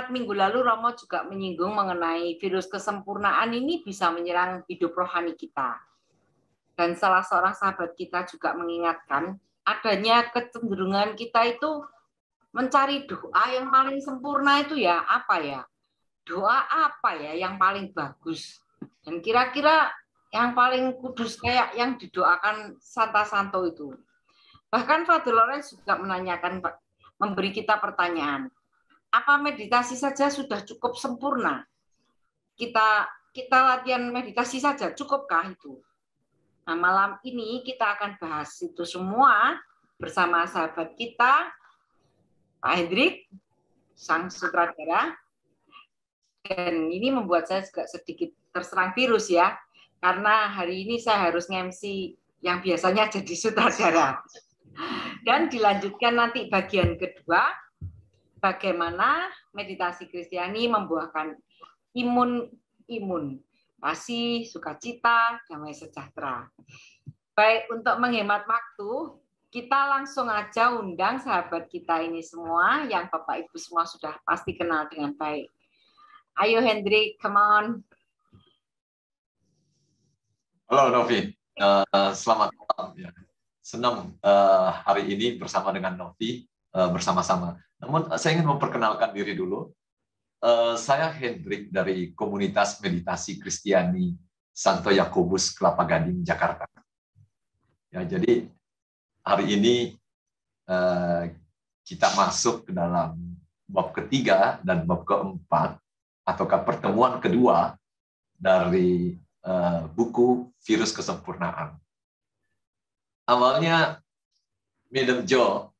Ingat minggu lalu Romo juga menyinggung mengenai virus kesempurnaan ini bisa menyerang hidup rohani kita. Dan salah seorang sahabat kita juga mengingatkan adanya kecenderungan kita itu mencari doa yang paling sempurna itu ya apa ya? Doa apa ya yang paling bagus? Dan kira-kira yang paling kudus kayak yang didoakan Santa Santo itu. Bahkan Father Lawrence juga menanyakan, memberi kita pertanyaan, apa meditasi saja sudah cukup sempurna? Kita latihan meditasi saja, cukupkah itu? Nah, malam ini kita akan bahas itu semua bersama sahabat kita, Pak Hendrik, sang sutradara. Dan ini membuat saya juga sedikit terserang virus ya, karena hari ini saya harus nge-MC yang biasanya jadi sutradara. Dan dilanjutkan nanti bagian kedua, bagaimana meditasi Kristiani membuahkan imun, kasih, sukacita, damai sejahtera. Baik, untuk menghemat waktu, kita langsung aja undang sahabat kita ini semua, yang Bapak Ibu semua sudah pasti kenal dengan baik. Ayo Hendrik, come on. Halo Novi, selamat malam. Ya. Senang hari ini bersama dengan Novi, bersama-sama. Namun saya ingin memperkenalkan diri dulu. Saya Hendrik dari komunitas meditasi Kristiani Santo Yakobus Kelapa Gading, Jakarta. Ya, jadi hari ini kita masuk ke dalam bab ketiga dan bab keempat, ataukah pertemuan kedua dari buku Virus Kesempurnaan. Awalnya Madam Jo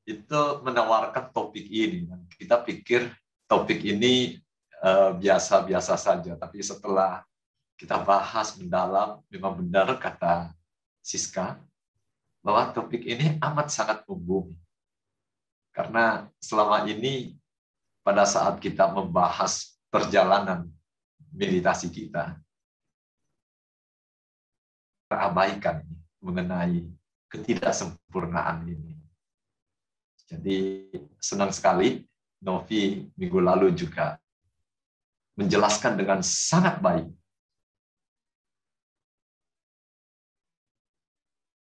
itu menawarkan topik ini. Kita pikir topik ini biasa-biasa saja, tapi setelah kita bahas mendalam, memang benar kata Siska, bahwa topik ini amat sangat membumi. Karena selama ini, pada saat kita membahas perjalanan meditasi kita, terabaikan mengenai ketidaksempurnaan ini. Jadi senang sekali Novi minggu lalu juga menjelaskan dengan sangat baik.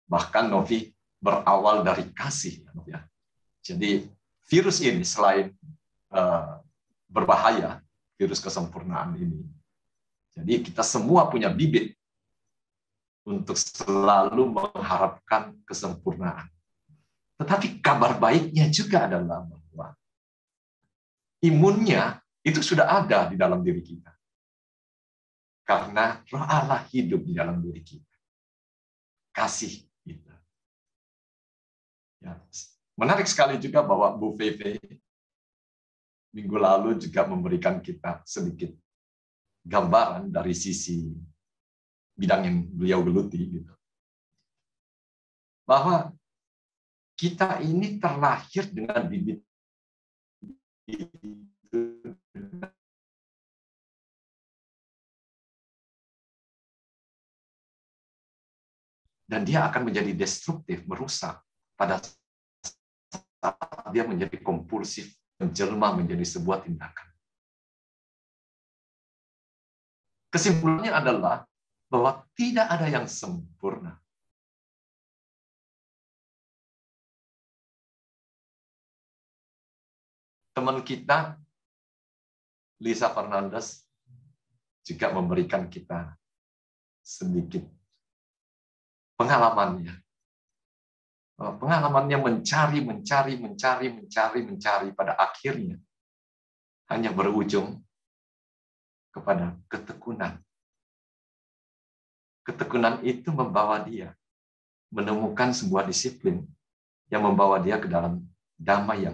Bahkan Novi berawal dari kasih. Ya. Jadi virus ini selain berbahaya, virus kesempurnaan ini, jadi kita semua punya bibit untuk selalu mengharapkan kesempurnaan. Tetapi kabar baiknya juga adalah bahwa imunnya itu sudah ada di dalam diri kita. Karena Roh Allah hidup di dalam diri kita. Kasih kita. Ya. Menarik sekali juga bahwa Bu Feve minggu lalu juga memberikan kita sedikit gambaran dari sisi bidang yang beliau geluti. Gitu. Bahwa kita ini terlahir dengan bibit itu, dan dia akan menjadi destruktif, merusak pada saat dia menjadi kompulsif, menjelma menjadi sebuah tindakan. Kesimpulannya adalah bahwa tidak ada yang sempurna. Teman kita, Lisa Fernandez, juga memberikan kita sedikit pengalamannya. Pengalamannya mencari, pada akhirnya hanya berujung kepada ketekunan. Ketekunan itu membawa dia menemukan sebuah disiplin yang membawa dia ke dalam damai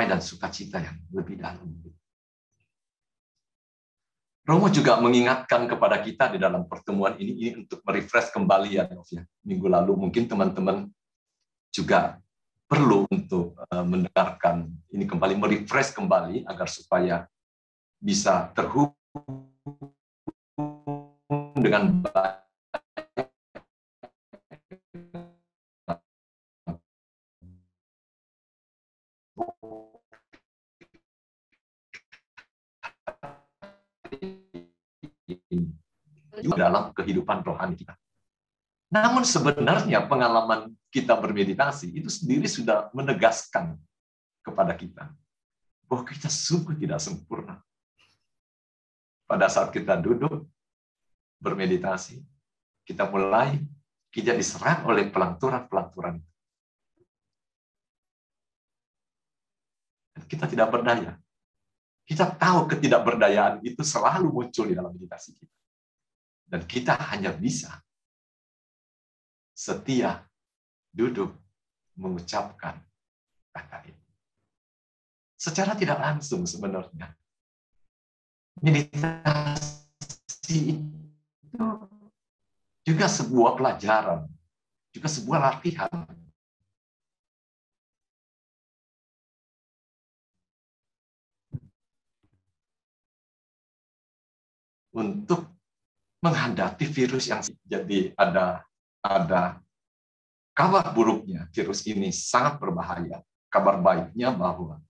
dan sukacita yang lebih dalam. Romo juga mengingatkan kepada kita di dalam pertemuan ini untuk merefresh kembali ya, minggu lalu. Mungkin teman-teman juga perlu untuk mendengarkan ini kembali, merefresh kembali agar supaya bisa terhubung dengan baik juga dalam kehidupan rohani kita. Namun sebenarnya pengalaman kita bermeditasi itu sendiri sudah menegaskan kepada kita bahwa kita sungguh tidak sempurna. Pada saat kita duduk bermeditasi, kita diserang oleh pelanturan-pelanturan. Kita tidak berdaya. Kita tahu ketidakberdayaan itu selalu muncul di dalam meditasi kita. Dan kita hanya bisa setia duduk mengucapkan kata ini. Secara tidak langsung sebenarnya, meditasi itu juga sebuah pelajaran, juga sebuah latihan. Untuk menghadapi virus yang jadi ada kabar buruknya, virus ini sangat berbahaya. Kabar baiknya bahwa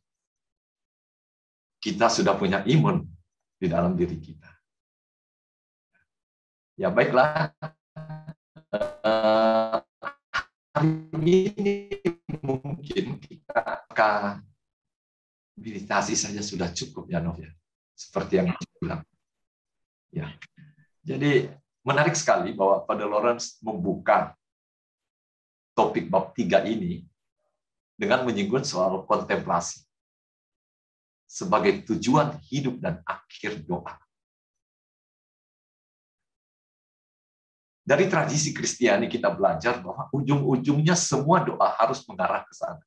kita sudah punya imun di dalam diri kita. Ya baiklah, hari ini mungkin kita akan meditasi saja sudah cukup ya, Nov, ya. Seperti yang saya bilang. Ya. Jadi menarik sekali bahwa Father Lawrence membuka topik bab 3 ini dengan menyinggung soal kontemplasi sebagai tujuan hidup dan akhir doa. Dari tradisi Kristiani kita belajar bahwa ujung-ujungnya semua doa harus mengarah ke sana.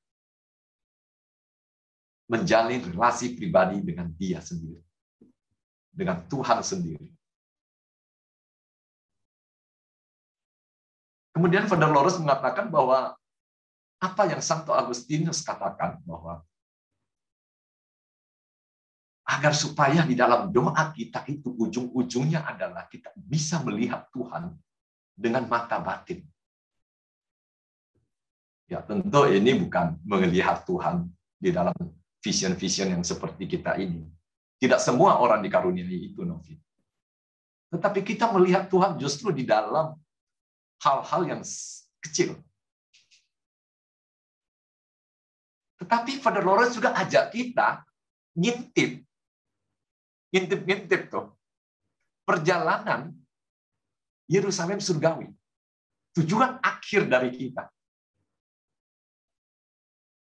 Menjalin relasi pribadi dengan Dia sendiri. Dengan Tuhan sendiri. Kemudian Father Lawrence mengatakan bahwa apa yang Santo Agustinus katakan bahwa agar supaya di dalam doa kita itu ujung-ujungnya adalah kita bisa melihat Tuhan dengan mata batin. Ya tentu ini bukan melihat Tuhan di dalam vision-vision yang seperti kita ini. Tidak semua orang dikaruniai itu, Novi. Tetapi kita melihat Tuhan justru di dalam hal-hal yang kecil. Tetapi Father Lawrence juga ajak kita ngintip tuh perjalanan Yerusalem surgawi. Tujuan akhir dari kita.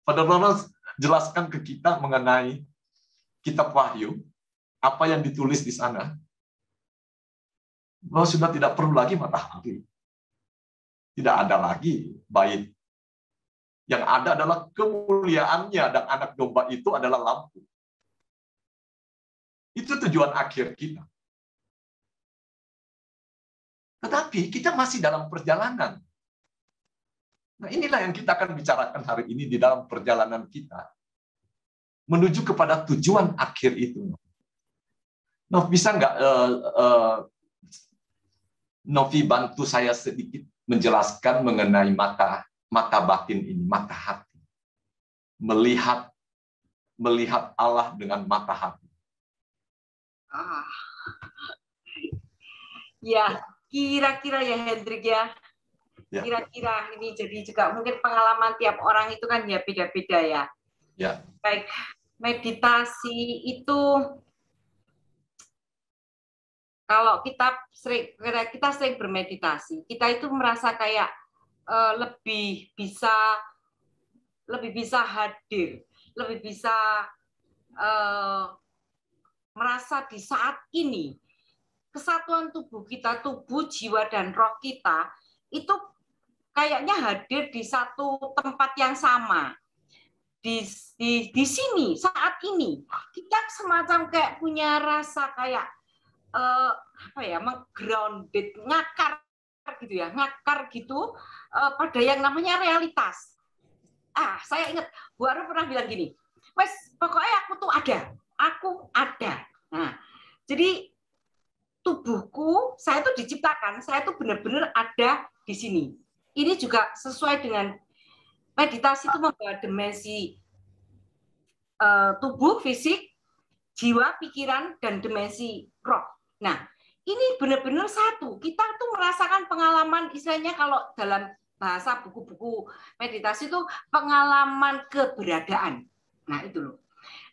Father Lawrence jelaskan ke kita mengenai kitab Wahyu, apa yang ditulis di sana, bahwa sudah tidak perlu lagi matahari. Tidak ada lagi bait. Yang ada adalah kemuliaannya, dan anak domba itu adalah lampu. Itu tujuan akhir kita. Tetapi kita masih dalam perjalanan. Nah, inilah yang kita akan bicarakan hari ini di dalam perjalanan kita menuju kepada tujuan akhir itu. Nah, bisa nggak Novi bantu saya sedikit menjelaskan mengenai mata batin ini, mata hati. Melihat Allah dengan mata hati. Ya, kira-kira ya Hendrik ya. Kira-kira ini jadi juga mungkin pengalaman tiap orang itu kan ya beda-beda ya. Ya. Baik, meditasi itu kalau kita sering bermeditasi, kita itu merasa kayak lebih bisa hadir, lebih bisa merasa di saat ini kesatuan tubuh kita, tubuh, jiwa dan roh kita itu kayaknya hadir di satu tempat yang sama. Di sini saat ini kita semacam kayak punya rasa kayak grounded, ngakar gitu pada yang namanya realitas. Saya ingat Bu Aru pernah bilang gini, wes pokoknya aku ada. Nah, jadi tubuhku, saya tuh diciptakan, saya tuh benar-benar ada di sini. Ini juga sesuai dengan meditasi itu membawa dimensi tubuh, fisik, jiwa, pikiran, dan dimensi roh. Nah, ini benar-benar satu. Kita tuh merasakan pengalaman, istilahnya kalau dalam bahasa buku-buku meditasi itu pengalaman keberadaan. Nah itu loh.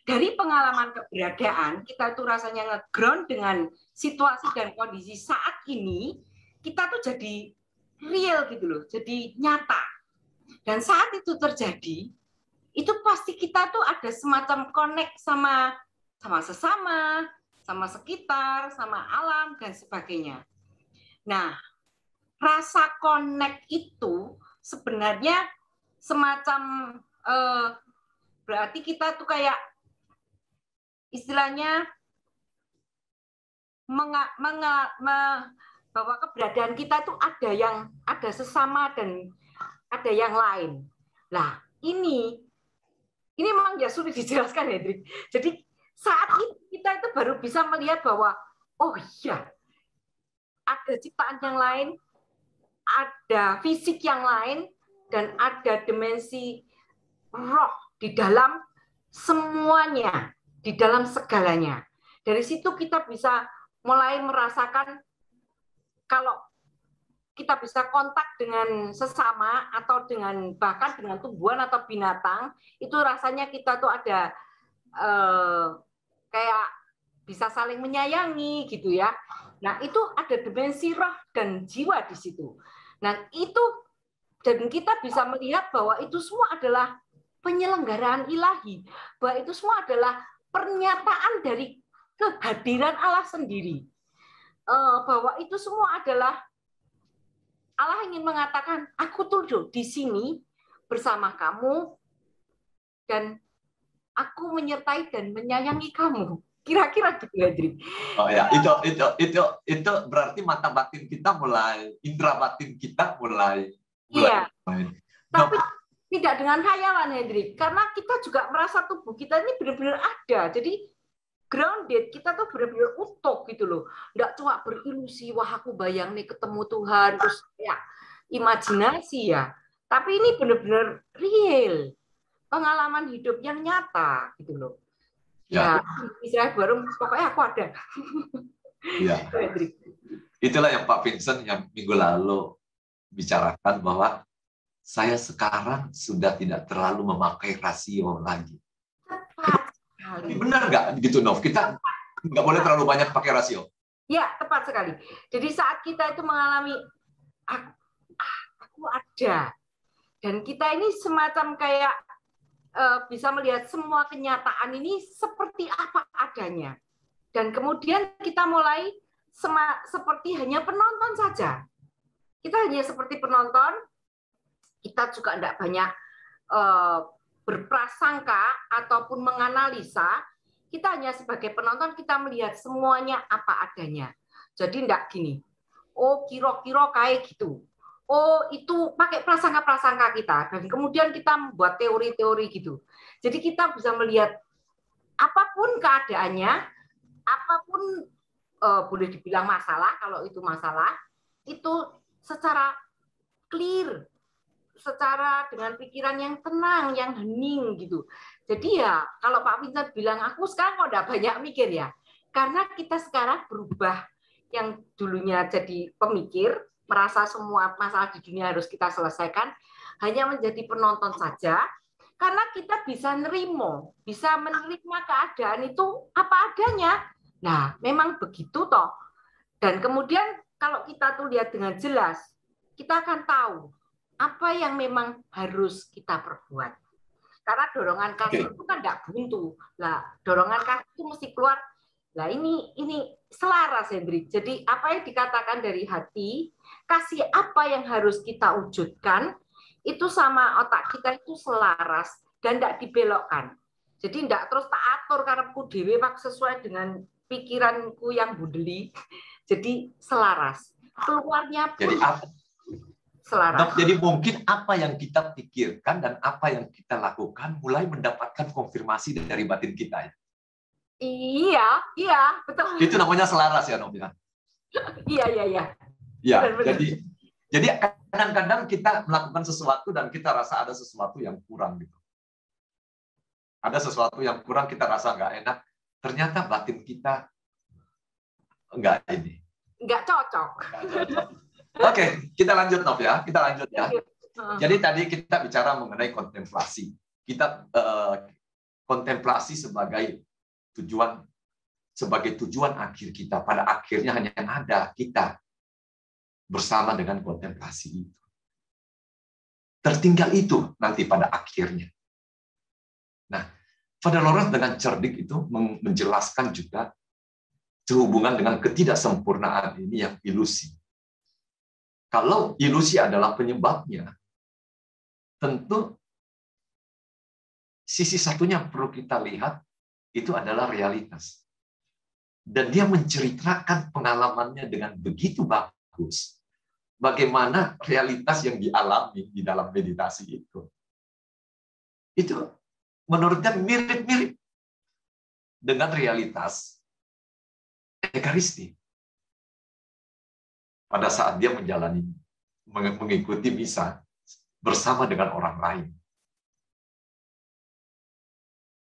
Dari pengalaman keberadaan, kita tuh rasanya nge-ground dengan situasi dan kondisi saat ini, kita tuh jadi real gitu loh, jadi nyata. Dan saat itu terjadi, itu pasti kita tuh ada semacam connect sama sesama, sama sekitar, sama alam, dan sebagainya. Nah, rasa connect itu sebenarnya semacam berarti kita tuh kayak istilahnya bahwa keberadaan kita tuh ada sesama dan ada yang lain. Nah, ini memang ya sulit dijelaskan, Hendrik. Jadi saat itu kita itu baru bisa melihat bahwa oh iya, ada ciptaan yang lain, ada fisik yang lain, dan ada dimensi roh di dalam semuanya, di dalam segalanya. Dari situ kita bisa mulai merasakan kalau kita bisa kontak dengan sesama atau dengan bahkan dengan tumbuhan atau binatang, itu rasanya kita tuh ada kayak bisa saling menyayangi gitu ya. Nah, itu ada dimensi roh dan jiwa di situ. Nah, itu dan kita bisa melihat bahwa itu semua adalah penyelenggaraan ilahi, bahwa itu semua adalah pernyataan dari kehadiran Allah sendiri, bahwa itu semua adalah Allah ingin mengatakan, aku tuh di sini bersama kamu dan aku menyertai dan menyayangi kamu. Kira-kira gitu, Hendrik. Oh ya, itu berarti mata batin kita mulai, indera batin kita mulai. Iya. Tapi tidak dengan khayalan, Hendrik, karena kita juga merasa tubuh kita ini benar-benar ada. Jadi grounded, kita tuh benar-benar utuh gitu loh. Nggak cuma berilusi, wah aku bayang nih ketemu Tuhan, terus ya imajinasi ya. Tapi ini benar-benar real. Pengalaman hidup yang nyata gitu loh. Ya, istilah baru pokoknya aku ada. Ya. Itulah yang Pak Vincent yang minggu lalu bicarakan bahwa saya sekarang sudah tidak terlalu memakai rasio lagi. Tepat sekali. Benar nggak gitu, Nov? Kita nggak boleh terlalu banyak pakai rasio. Ya, tepat sekali. Jadi saat kita itu mengalami aku ada, dan kita ini semacam kayak bisa melihat semua kenyataan ini seperti apa adanya. Dan kemudian kita mulai seperti hanya penonton saja. Kita hanya seperti penonton, kita juga tidak banyak berprasangka ataupun menganalisa, kita hanya sebagai penonton, kita melihat semuanya apa adanya. Jadi tidak gini, oh kira-kira kayak gitu. Oh, itu pakai prasangka-prasangka kita. Dan kemudian kita membuat teori-teori gitu. Jadi kita bisa melihat apapun keadaannya, apapun boleh dibilang masalah, kalau itu masalah, itu secara clear, secara dengan pikiran yang tenang, yang hening gitu. Jadi ya, kalau Pak Vincent bilang, aku sekarang kok udah banyak mikir ya. Karena kita sekarang berubah, yang dulunya jadi pemikir, merasa semua masalah di dunia harus kita selesaikan, hanya menjadi penonton saja, karena kita bisa menerima keadaan itu apa adanya. Nah, memang begitu toh. Dan kemudian kalau kita tuh lihat dengan jelas, kita akan tahu apa yang memang harus kita perbuat. Karena dorongan kasih itu kan tidak buntu. Lah, dorongan kasih itu mesti keluar. Nah, ini selaras, Hendrik. Jadi apa yang dikatakan dari hati, kasih apa yang harus kita wujudkan, itu sama otak kita itu selaras dan tidak dibelokkan. Jadi tidak terus tak atur karepku dhewe sesuai dengan pikiranku yang budeli. Jadi selaras. Keluarnya pun selaras. Jadi mungkin apa yang kita pikirkan dan apa yang kita lakukan mulai mendapatkan konfirmasi dari batin kita ya. Iya, betul. Itu namanya selaras ya, Novia. Iya. Ya, jadi kadang-kadang kita melakukan sesuatu dan kita rasa ada sesuatu yang kurang gitu. Ada sesuatu yang kurang, kita rasa nggak enak. Ternyata batin kita nggak ini. nggak cocok. Oke, kita lanjut Nov ya. Kita lanjut ya. Jadi tadi kita bicara mengenai kontemplasi. Kita kontemplasi sebagai tujuan akhir kita. Pada akhirnya hanya ada kita bersama dengan kontemplasi itu. Tertinggal itu nanti pada akhirnya. Nah, Father Lawrence dengan cerdik itu menjelaskan juga sehubungan dengan ketidaksempurnaan ini yang ilusi. Kalau ilusi adalah penyebabnya, tentu sisi satunya perlu kita lihat, itu adalah realitas. Dan dia menceritakan pengalamannya dengan begitu bagus. Bagaimana realitas yang dialami di dalam meditasi itu. Itu menurutnya mirip-mirip dengan realitas Ekaristi. Pada saat dia mengikuti misa bersama dengan orang lain.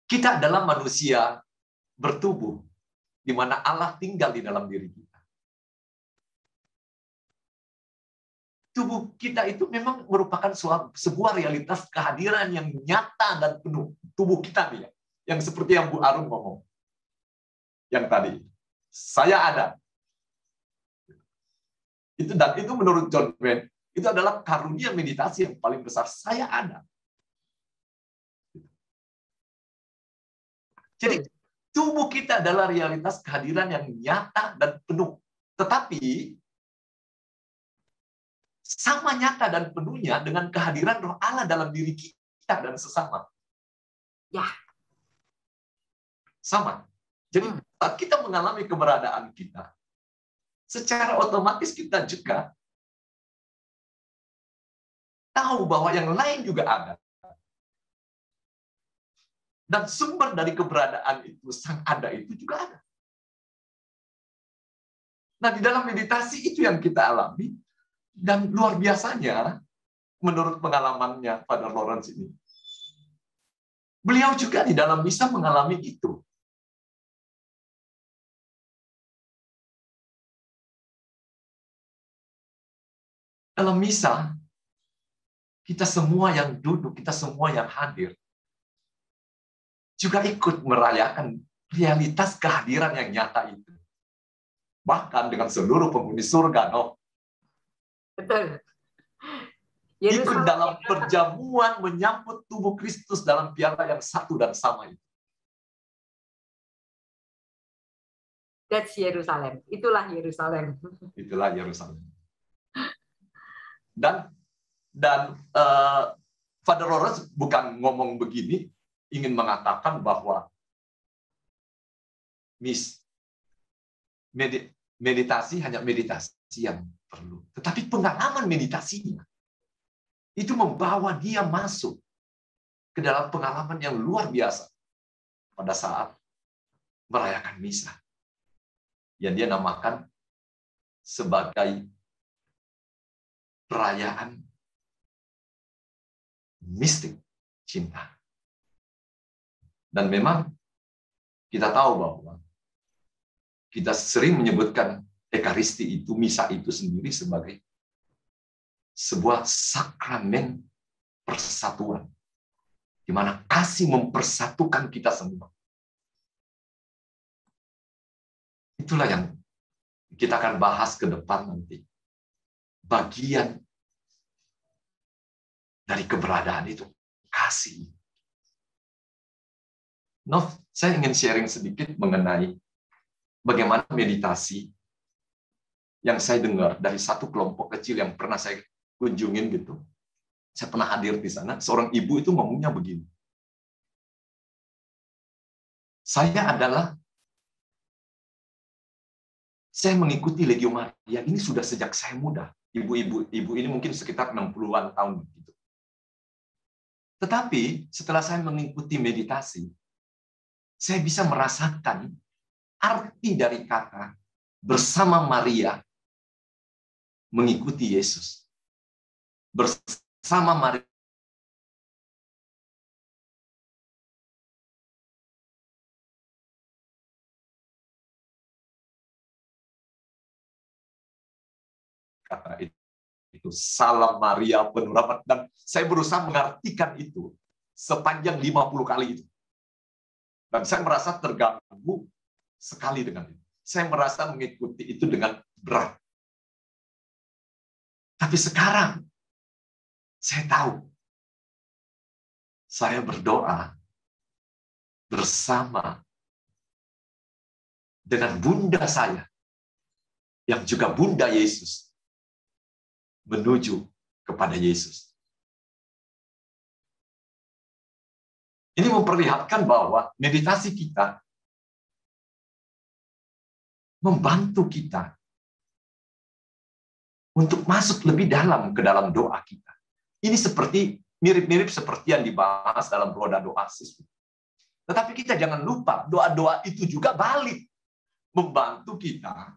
Kita adalah manusia bertubuh, di mana Allah tinggal di dalam diri kita. Tubuh kita itu memang merupakan sebuah realitas kehadiran yang nyata dan penuh. Tubuh kita nih, yang seperti yang Bu Arum ngomong. Yang tadi, saya ada. Dan itu menurut John Wayne, itu adalah karunia meditasi yang paling besar. Saya ada. Jadi tubuh kita adalah realitas kehadiran yang nyata dan penuh. Tetapi sama nyata dan penuhnya dengan kehadiran Roh Allah dalam diri kita dan sesama. Ya. Sama. Jadi saat kita mengalami keberadaan kita, secara otomatis kita juga tahu bahwa yang lain juga ada. Dan sumber dari keberadaan itu, sang ada itu juga ada. Nah, di dalam meditasi itu yang kita alami, dan luar biasanya, menurut pengalamannya Father Lawrence ini, beliau juga di dalam misa mengalami itu. Dalam misa, kita semua yang duduk, kita semua yang hadir, juga ikut merayakan realitas kehadiran yang nyata itu. Bahkan dengan seluruh penghuni surga, no? Betul. Ikut dalam perjamuan menyambut tubuh Kristus dalam piala yang satu dan sama itu. That's Yerusalem. Itulah Yerusalem. Itulah Yerusalem. Dan Father Lawrence bukan ngomong begini, ingin mengatakan bahwa meditasi hanya meditasi yang perlu. Tetapi pengalaman meditasinya itu membawa dia masuk ke dalam pengalaman yang luar biasa pada saat merayakan misa. Yang dia namakan sebagai perayaan mistik cinta. Dan memang kita tahu bahwa kita sering menyebutkan Ekaristi itu, misa itu sendiri sebagai sebuah sakramen persatuan, di mana kasih mempersatukan kita semua. Itulah yang kita akan bahas ke depan nanti. Bagian dari keberadaan itu, kasih. Nov, saya ingin sharing sedikit mengenai bagaimana meditasi yang saya dengar dari satu kelompok kecil yang pernah saya kunjungin gitu. Saya pernah hadir di sana, seorang ibu itu ngomongnya begini. Saya mengikuti Legio Maria ini sudah sejak saya muda. Ibu ini mungkin sekitar 60-an tahun begitu. Tetapi setelah saya mengikuti meditasi, saya bisa merasakan arti dari kata bersama Maria mengikuti Yesus. Bersama Maria kata itu salam Maria penuh rahmat, dan saya berusaha mengartikan itu sepanjang 50 kali itu. Dan saya merasa terganggu sekali dengan itu. Saya merasa mengikuti itu dengan berat. Tapi sekarang saya tahu saya berdoa bersama dengan bunda saya yang juga bunda Yesus menuju kepada Yesus. Ini memperlihatkan bahwa meditasi kita membantu kita untuk masuk lebih dalam ke dalam doa kita. Ini seperti mirip-mirip seperti yang dibahas dalam roda doa siswa. Tetapi kita jangan lupa, doa-doa itu juga balik membantu kita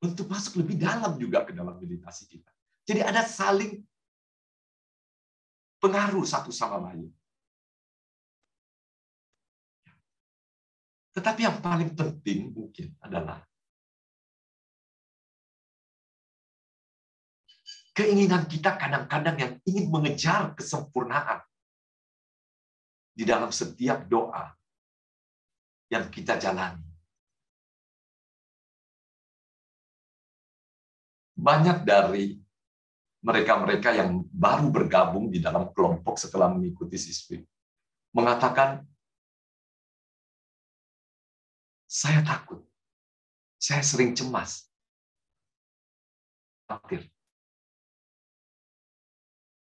untuk masuk lebih dalam juga ke dalam meditasi kita. Jadi ada saling pengaruh satu sama lain. Tetapi yang paling penting mungkin adalah keinginan kita kadang-kadang yang ingin mengejar kesempurnaan di dalam setiap doa yang kita jalani. Banyak dari mereka-mereka yang baru bergabung di dalam kelompok setelah mengikuti siswi mengatakan, saya takut, saya sering cemas, khawatir.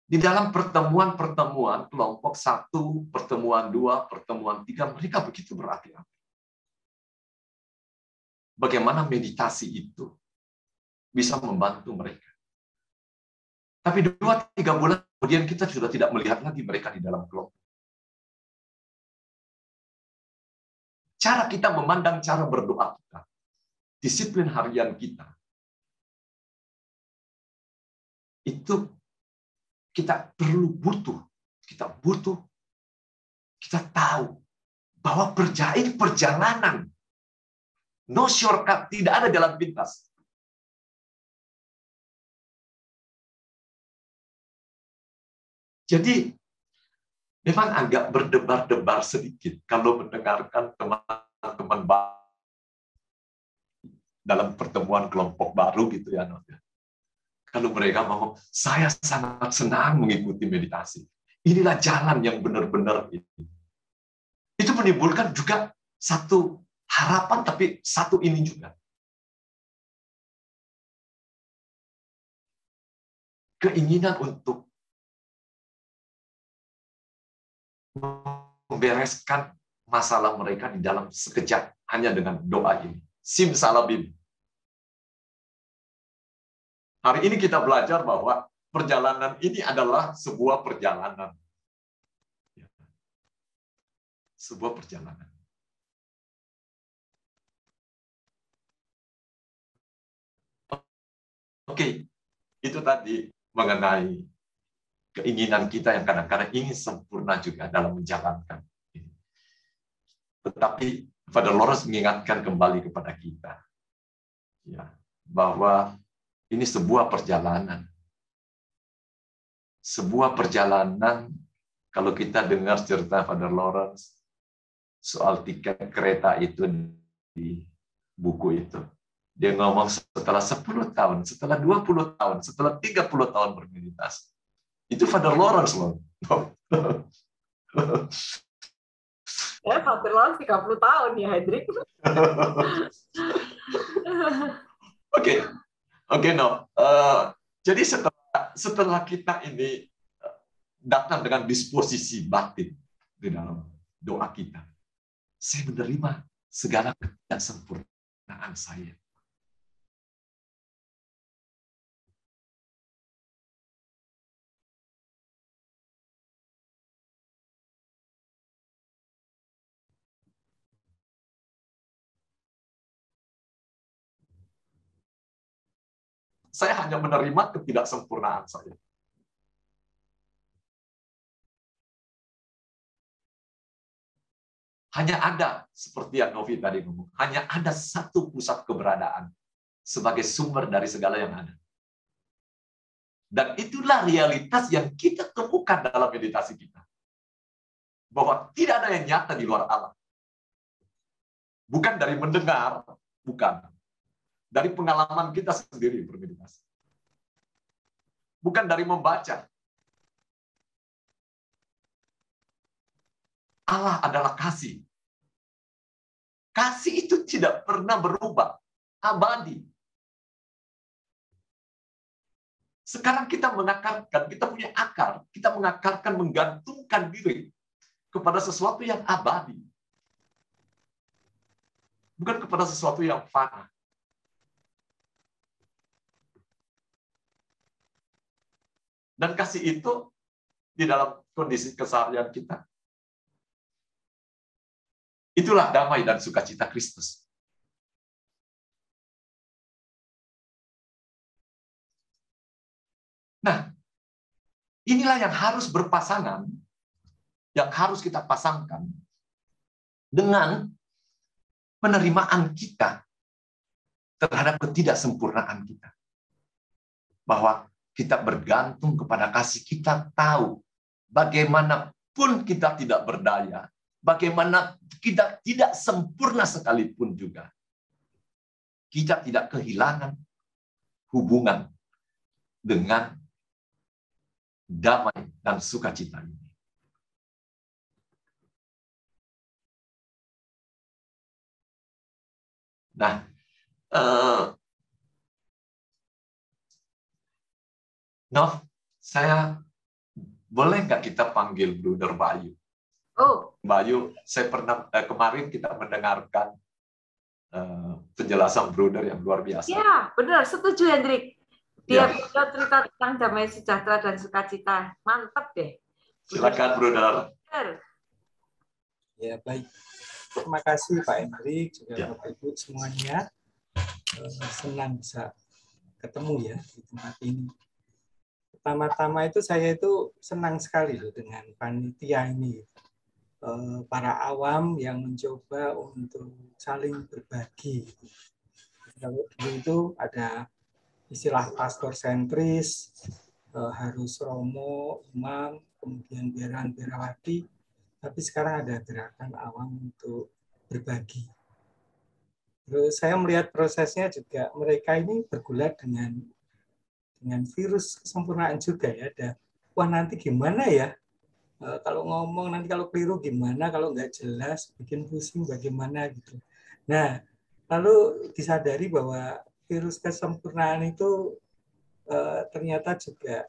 Di dalam pertemuan-pertemuan kelompok 1, pertemuan 2, pertemuan 3, mereka begitu berapi-api. Bagaimana meditasi itu bisa membantu mereka. Tapi 2-3 bulan kemudian kita sudah tidak melihat lagi mereka di dalam kelompok. Cara kita memandang cara berdoa kita, disiplin harian kita, itu kita tahu bahwa perjalanan, no shortcut, tidak ada jalan pintas. Jadi memang agak berdebar-debar sedikit kalau mendengarkan teman-teman dalam pertemuan kelompok baru gitu ya. Kalau mereka ngomong, saya sangat senang mengikuti meditasi. Inilah jalan yang benar-benar ini. Itu menimbulkan juga satu harapan, tapi satu ini juga. Keinginan untuk membereskan masalah mereka di dalam sekejap hanya dengan doa ini. Simsalabim. Hari ini kita belajar bahwa perjalanan ini adalah sebuah perjalanan. Sebuah perjalanan. Oke, itu tadi mengenai keinginan kita yang kadang-kadang ingin sempurna juga dalam menjalankan ini. Tetapi Father Lawrence mengingatkan kembali kepada kita ya, bahwa ini sebuah perjalanan. Sebuah perjalanan, kalau kita dengar cerita Father Lawrence soal tiket kereta itu di buku itu, dia ngomong setelah 10 tahun, setelah 20 tahun, setelah 30 tahun bermeditasi. Itu Father Lawrence loh. Ya, Father Lawrence 30 tahun ya, Hendrik. Oke, no. Jadi setelah kita ini datang dengan disposisi batin di dalam doa kita, saya menerima segala ketidaksempurnaan saya. Saya hanya menerima ketidaksempurnaan saya. Hanya ada, seperti yang Novi tadi ngomong, hanya ada satu pusat keberadaan sebagai sumber dari segala yang ada. Dan itulah realitas yang kita temukan dalam meditasi kita. Bahwa tidak ada yang nyata di luar Allah. Bukan dari mendengar, bukan. Dari pengalaman kita sendiri bermeditasi. Bukan dari membaca. Allah adalah kasih. Kasih itu tidak pernah berubah. Abadi. Sekarang kita mengakarkan, kita punya akar. Kita mengakarkan, menggantungkan diri kepada sesuatu yang abadi. Bukan kepada sesuatu yang fana. Dan kasih itu di dalam kondisi keseharian kita. Itulah damai dan sukacita Kristus. Nah, inilah yang harus berpasangan, yang harus kita pasangkan dengan penerimaan kita terhadap ketidaksempurnaan kita. Bahwa kita bergantung kepada kasih, kita tahu bagaimanapun kita tidak berdaya, bagaimana kita tidak sempurna sekalipun juga, kita tidak kehilangan hubungan dengan damai dan sukacita ini. Nah, Nov, saya boleh nggak kita panggil Bruder Bayu? Oh, Bayu, saya pernah kemarin kita mendengarkan penjelasan Bruder yang luar biasa. ya, benar, setuju Hendrik. Dia Ya. cerita tentang damai sejahtera dan sukacita. Mantap deh. Silakan, Bruder. Ya, baik. Terima kasih Pak Hendrik, juga Ya. Bapak Ibu semuanya. Senang bisa ketemu ya di tempat ini. Pertama-tama itu saya itu senang sekali loh dengan panitia ini. Para awam yang mencoba untuk saling berbagi. Kalau dulu itu ada istilah pastor sentris, harus romo, imam, kemudian biaran, biarawati, tapi sekarang ada gerakan awam untuk berbagi. Terus saya melihat prosesnya juga mereka ini bergulat dengan virus kesempurnaan juga ya. Ada, wah nanti gimana ya? Kalau ngomong nanti kalau keliru gimana? Kalau nggak jelas, bikin pusing bagaimana gitu. Nah, lalu disadari bahwa virus kesempurnaan itu ternyata juga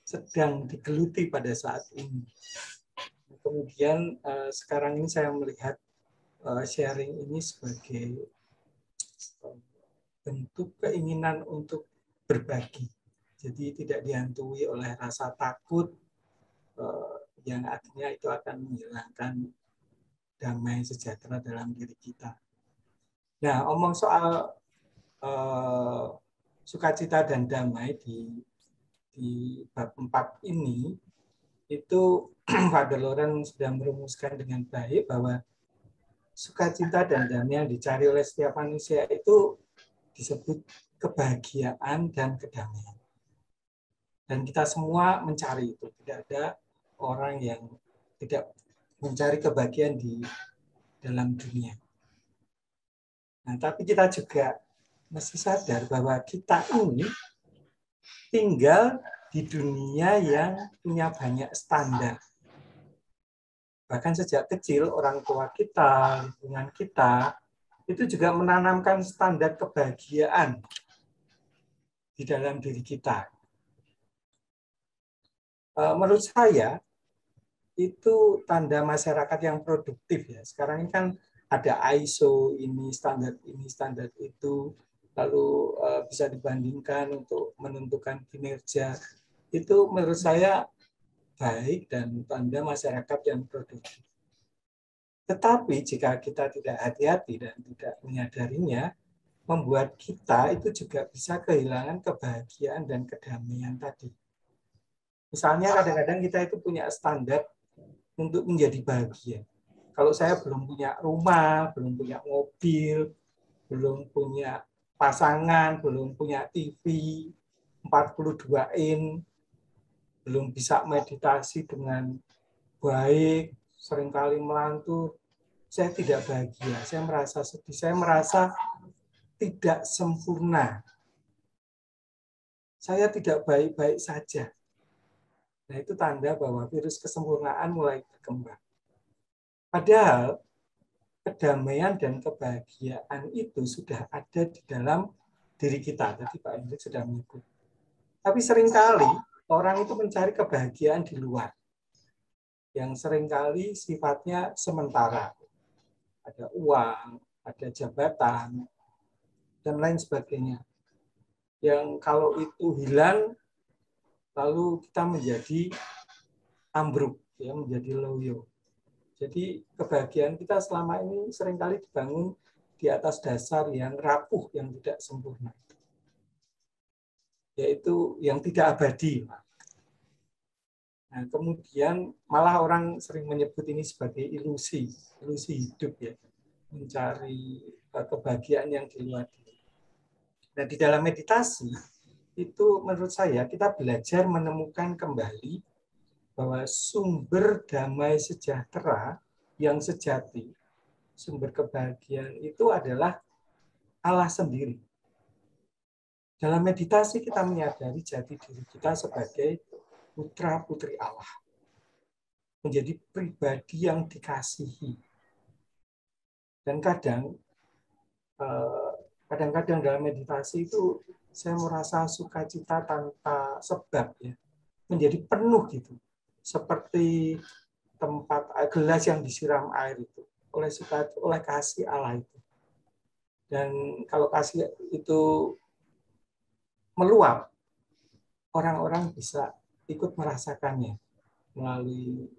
sedang digeluti pada saat ini. Kemudian sekarang ini saya melihat sharing ini sebagai bentuk keinginan untuk berbagi. Jadi tidak dihantui oleh rasa takut yang artinya itu akan menghilangkan damai sejahtera dalam diri kita. Nah, omong soal sukacita dan damai di bab 4 ini, itu Pak Loren sudah merumuskan dengan baik bahwa sukacita dan damai yang dicari oleh setiap manusia itu disebut kebahagiaan dan kedamaian. Dan kita semua mencari itu. Tidak ada orang yang tidak mencari kebahagiaan di dalam dunia. Nah, tapi kita juga mesti sadar bahwa kita ini tinggal di dunia yang punya banyak standar. Bahkan sejak kecil orang tua kita, lingkungan kita, itu juga menanamkan standar kebahagiaan di dalam diri kita. Menurut saya, itu tanda masyarakat yang produktif ya. Sekarang ini kan ada ISO, ini standar itu, lalu bisa dibandingkan untuk menentukan kinerja. Itu menurut saya baik dan tanda masyarakat yang produktif. Tetapi jika kita tidak hati-hati dan tidak menyadarinya, membuat kita itu juga bisa kehilangan kebahagiaan dan kedamaian tadi. Misalnya kadang-kadang kita itu punya standar untuk menjadi bahagia. Kalau saya belum punya rumah, belum punya mobil, belum punya pasangan, belum punya TV, 42 in, belum bisa meditasi dengan baik, seringkali melantur, saya tidak bahagia, saya merasa sedih, saya merasa tidak sempurna. Saya tidak baik-baik saja. Nah, itu tanda bahwa virus kesempurnaan mulai berkembang. Padahal kedamaian dan kebahagiaan itu sudah ada di dalam diri kita. Tadi Pak Hendrik sudah menyebut. Tapi seringkali orang itu mencari kebahagiaan di luar. Yang seringkali sifatnya sementara. Ada uang, ada jabatan, dan lain sebagainya. Yang kalau itu hilang, lalu kita menjadi ambruk, ya, menjadi loyo. Jadi kebahagiaan kita selama ini seringkali dibangun di atas dasar yang rapuh, yang tidak sempurna. Yaitu yang tidak abadi. Nah, kemudian malah orang sering menyebut ini sebagai ilusi hidup, ya, mencari kebahagiaan yang di luar diri. Nah, di dalam meditasi itu menurut saya kita belajar menemukan kembali bahwa sumber damai sejahtera yang sejati, sumber kebahagiaan itu adalah Allah sendiri. Dalam meditasi kita menyadari jati diri kita sebagai putra-putri Allah. Menjadi pribadi yang dikasihi. Dan kadang-kadang dalam meditasi itu saya merasa sukacita tanpa sebab, ya. Menjadi penuh gitu. Seperti tempat gelas yang disiram air itu oleh kasih Allah itu. Dan kalau kasih itu meluap, orang-orang bisa ikut merasakannya melalui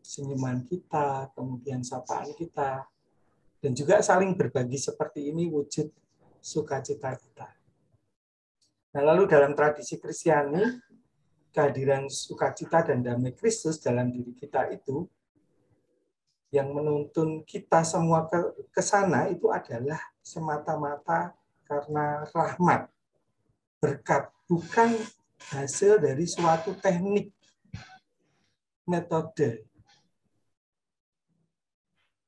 senyuman kita, kemudian sapaan kita, dan juga saling berbagi seperti ini wujud sukacita kita. Nah, lalu dalam tradisi Kristiani, kehadiran sukacita dan damai Kristus dalam diri kita itu yang menuntun kita semua ke sana itu adalah semata-mata karena rahmat, berkat, bukan hasil dari suatu teknik, metode.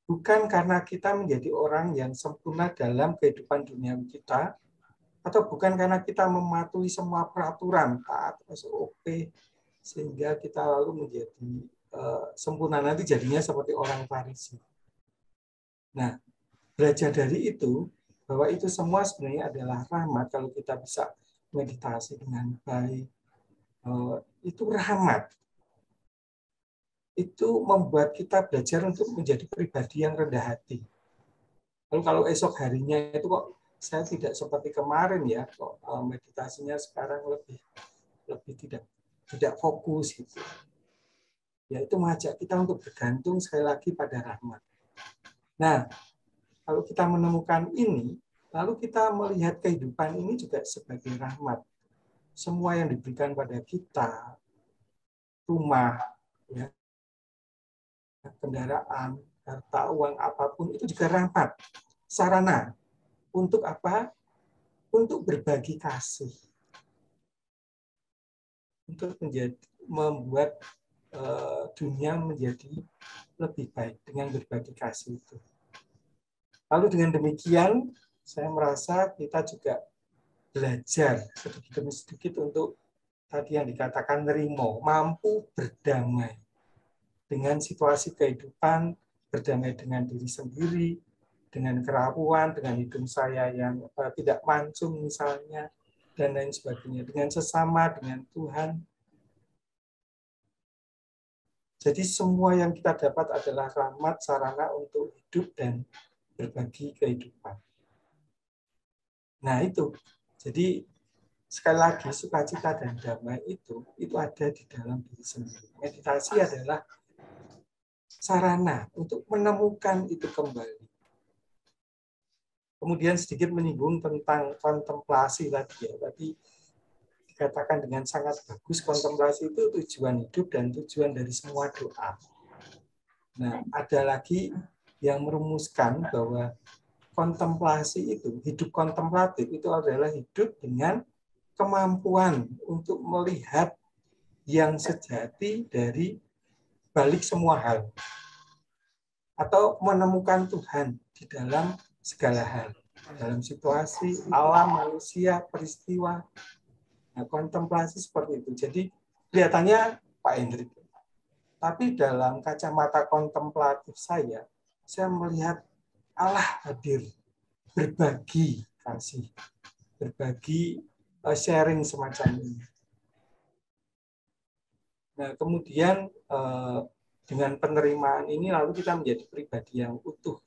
Bukan karena kita menjadi orang yang sempurna dalam kehidupan duniawi kita, atau bukan karena kita mematuhi semua peraturan, taat SOP, sehingga kita lalu menjadi sempurna, nanti jadinya seperti orang Farisi. Nah, belajar dari itu, bahwa itu semua sebenarnya adalah rahmat. Kalau kita bisa meditasi dengan baik, itu rahmat. Itu membuat kita belajar untuk menjadi pribadi yang rendah hati. Lalu kalau esok harinya itu kok saya tidak seperti kemarin, ya, kok meditasinya sekarang lebih tidak fokus gitu. Ya, itu mengajak kita untuk bergantung sekali lagi pada rahmat. Nah, kalau kita menemukan ini, lalu kita melihat kehidupan ini juga sebagai rahmat. Semua yang diberikan pada kita, rumah, ya, kendaraan, harta, uang, apapun, itu juga rahmat. Sarana. Untuk apa? Untuk berbagi kasih. Untuk membuat dunia menjadi lebih baik dengan berbagi kasih itu. Lalu dengan demikian, saya merasa kita juga belajar sedikit demi sedikit untuk tadi yang dikatakan nerimo, mampu berdamai dengan situasi kehidupan, berdamai dengan diri sendiri, dengan kerapuan, dengan hidup saya yang tidak mancung misalnya, dan lain sebagainya, dengan sesama, dengan Tuhan. Jadi semua yang kita dapat adalah rahmat, sarana untuk hidup dan berbagi kehidupan. Nah itu, jadi sekali lagi sukacita dan damai itu ada di dalam diri sendiri. Meditasi adalah sarana untuk menemukan itu kembali. Kemudian sedikit menyinggung tentang kontemplasi tadi, ya. Tadi dikatakan dengan sangat bagus, kontemplasi itu tujuan hidup dan tujuan dari semua doa. Nah, ada lagi yang merumuskan bahwa kontemplasi itu, hidup kontemplatif itu adalah hidup dengan kemampuan untuk melihat yang sejati dari balik semua hal, atau menemukan Tuhan di dalam segala hal, dalam situasi, alam, manusia, peristiwa. Nah, kontemplasi seperti itu. Jadi kelihatannya Pak Hendrik, tapi dalam kacamata kontemplatif saya melihat Allah hadir, berbagi kasih, berbagi sharing semacam ini. Nah, kemudian dengan penerimaan ini lalu kita menjadi pribadi yang utuh.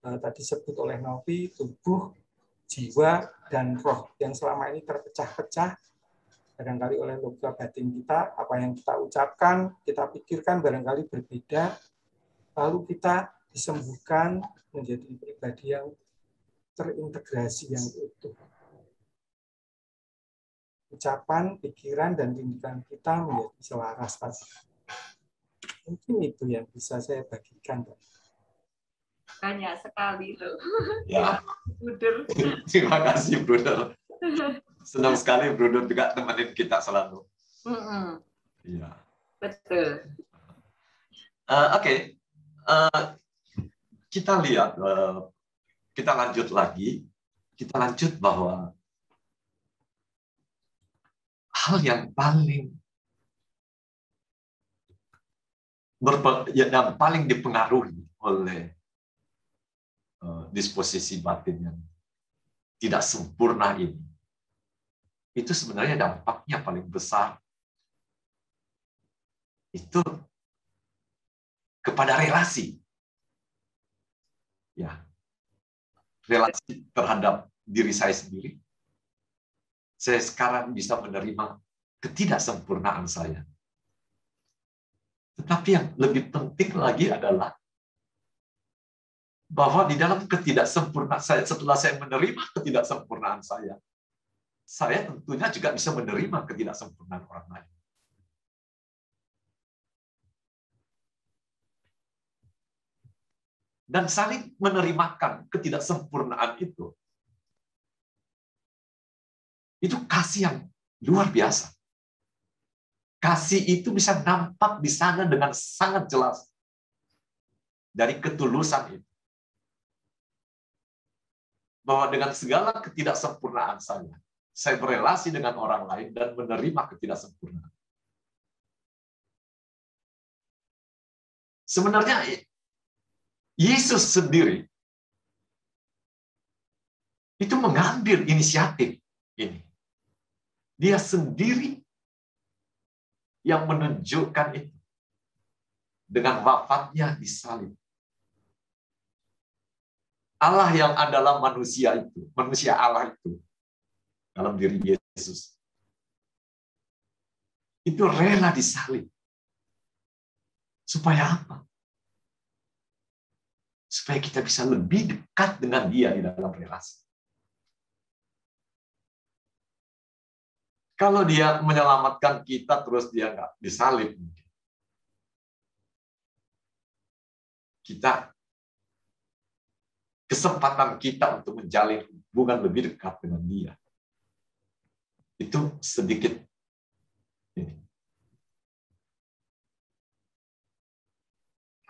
Tadi disebut oleh Novi, tubuh, jiwa, dan roh yang selama ini terpecah-pecah, barangkali oleh logika batin kita, apa yang kita ucapkan, kita pikirkan barangkali berbeda, lalu kita disembuhkan menjadi pribadi yang terintegrasi, yang utuh. Ucapan, pikiran, dan tindakan kita menjadi selaras tadi. Mungkin itu yang bisa saya bagikan. Banyak sekali loh. Ya. Bruder. Terima kasih, Bruder. Senang sekali Bruder juga temenin kita selalu. Iya. Betul. Oke. Kita lihat, kita lanjut lagi. Kita lanjut bahwa hal yang paling dipengaruhi oleh disposisi batin yang tidak sempurna ini, itu sebenarnya dampaknya paling besar itu kepada relasi. Ya. Relasi terhadap diri saya sendiri. Saya sekarang bisa menerima ketidaksempurnaan saya. Tetapi yang lebih penting lagi adalah bahwa di dalam ketidaksempurnaan saya, setelah saya menerima ketidaksempurnaan saya tentunya juga bisa menerima ketidaksempurnaan orang lain. Dan saling menerimakan ketidaksempurnaan itu kasih yang luar biasa. Kasih itu bisa nampak di sana dengan sangat jelas dari ketulusan itu. Bahwa dengan segala ketidaksempurnaan saya berelasi dengan orang lain dan menerima ketidaksempurnaan. Sebenarnya Yesus sendiri itu mengambil inisiatif ini. Dia sendiri yang menunjukkan itu dengan wafatnya di salib. Allah yang adalah manusia itu, manusia Allah itu dalam diri Yesus, itu rela disalib. Supaya apa? Supaya kita bisa lebih dekat dengan Dia di dalam relasi. Kalau Dia menyelamatkan kita terus Dia nggak disalib, kesempatan kita untuk menjalin hubungan lebih dekat dengan Dia itu sedikit ini.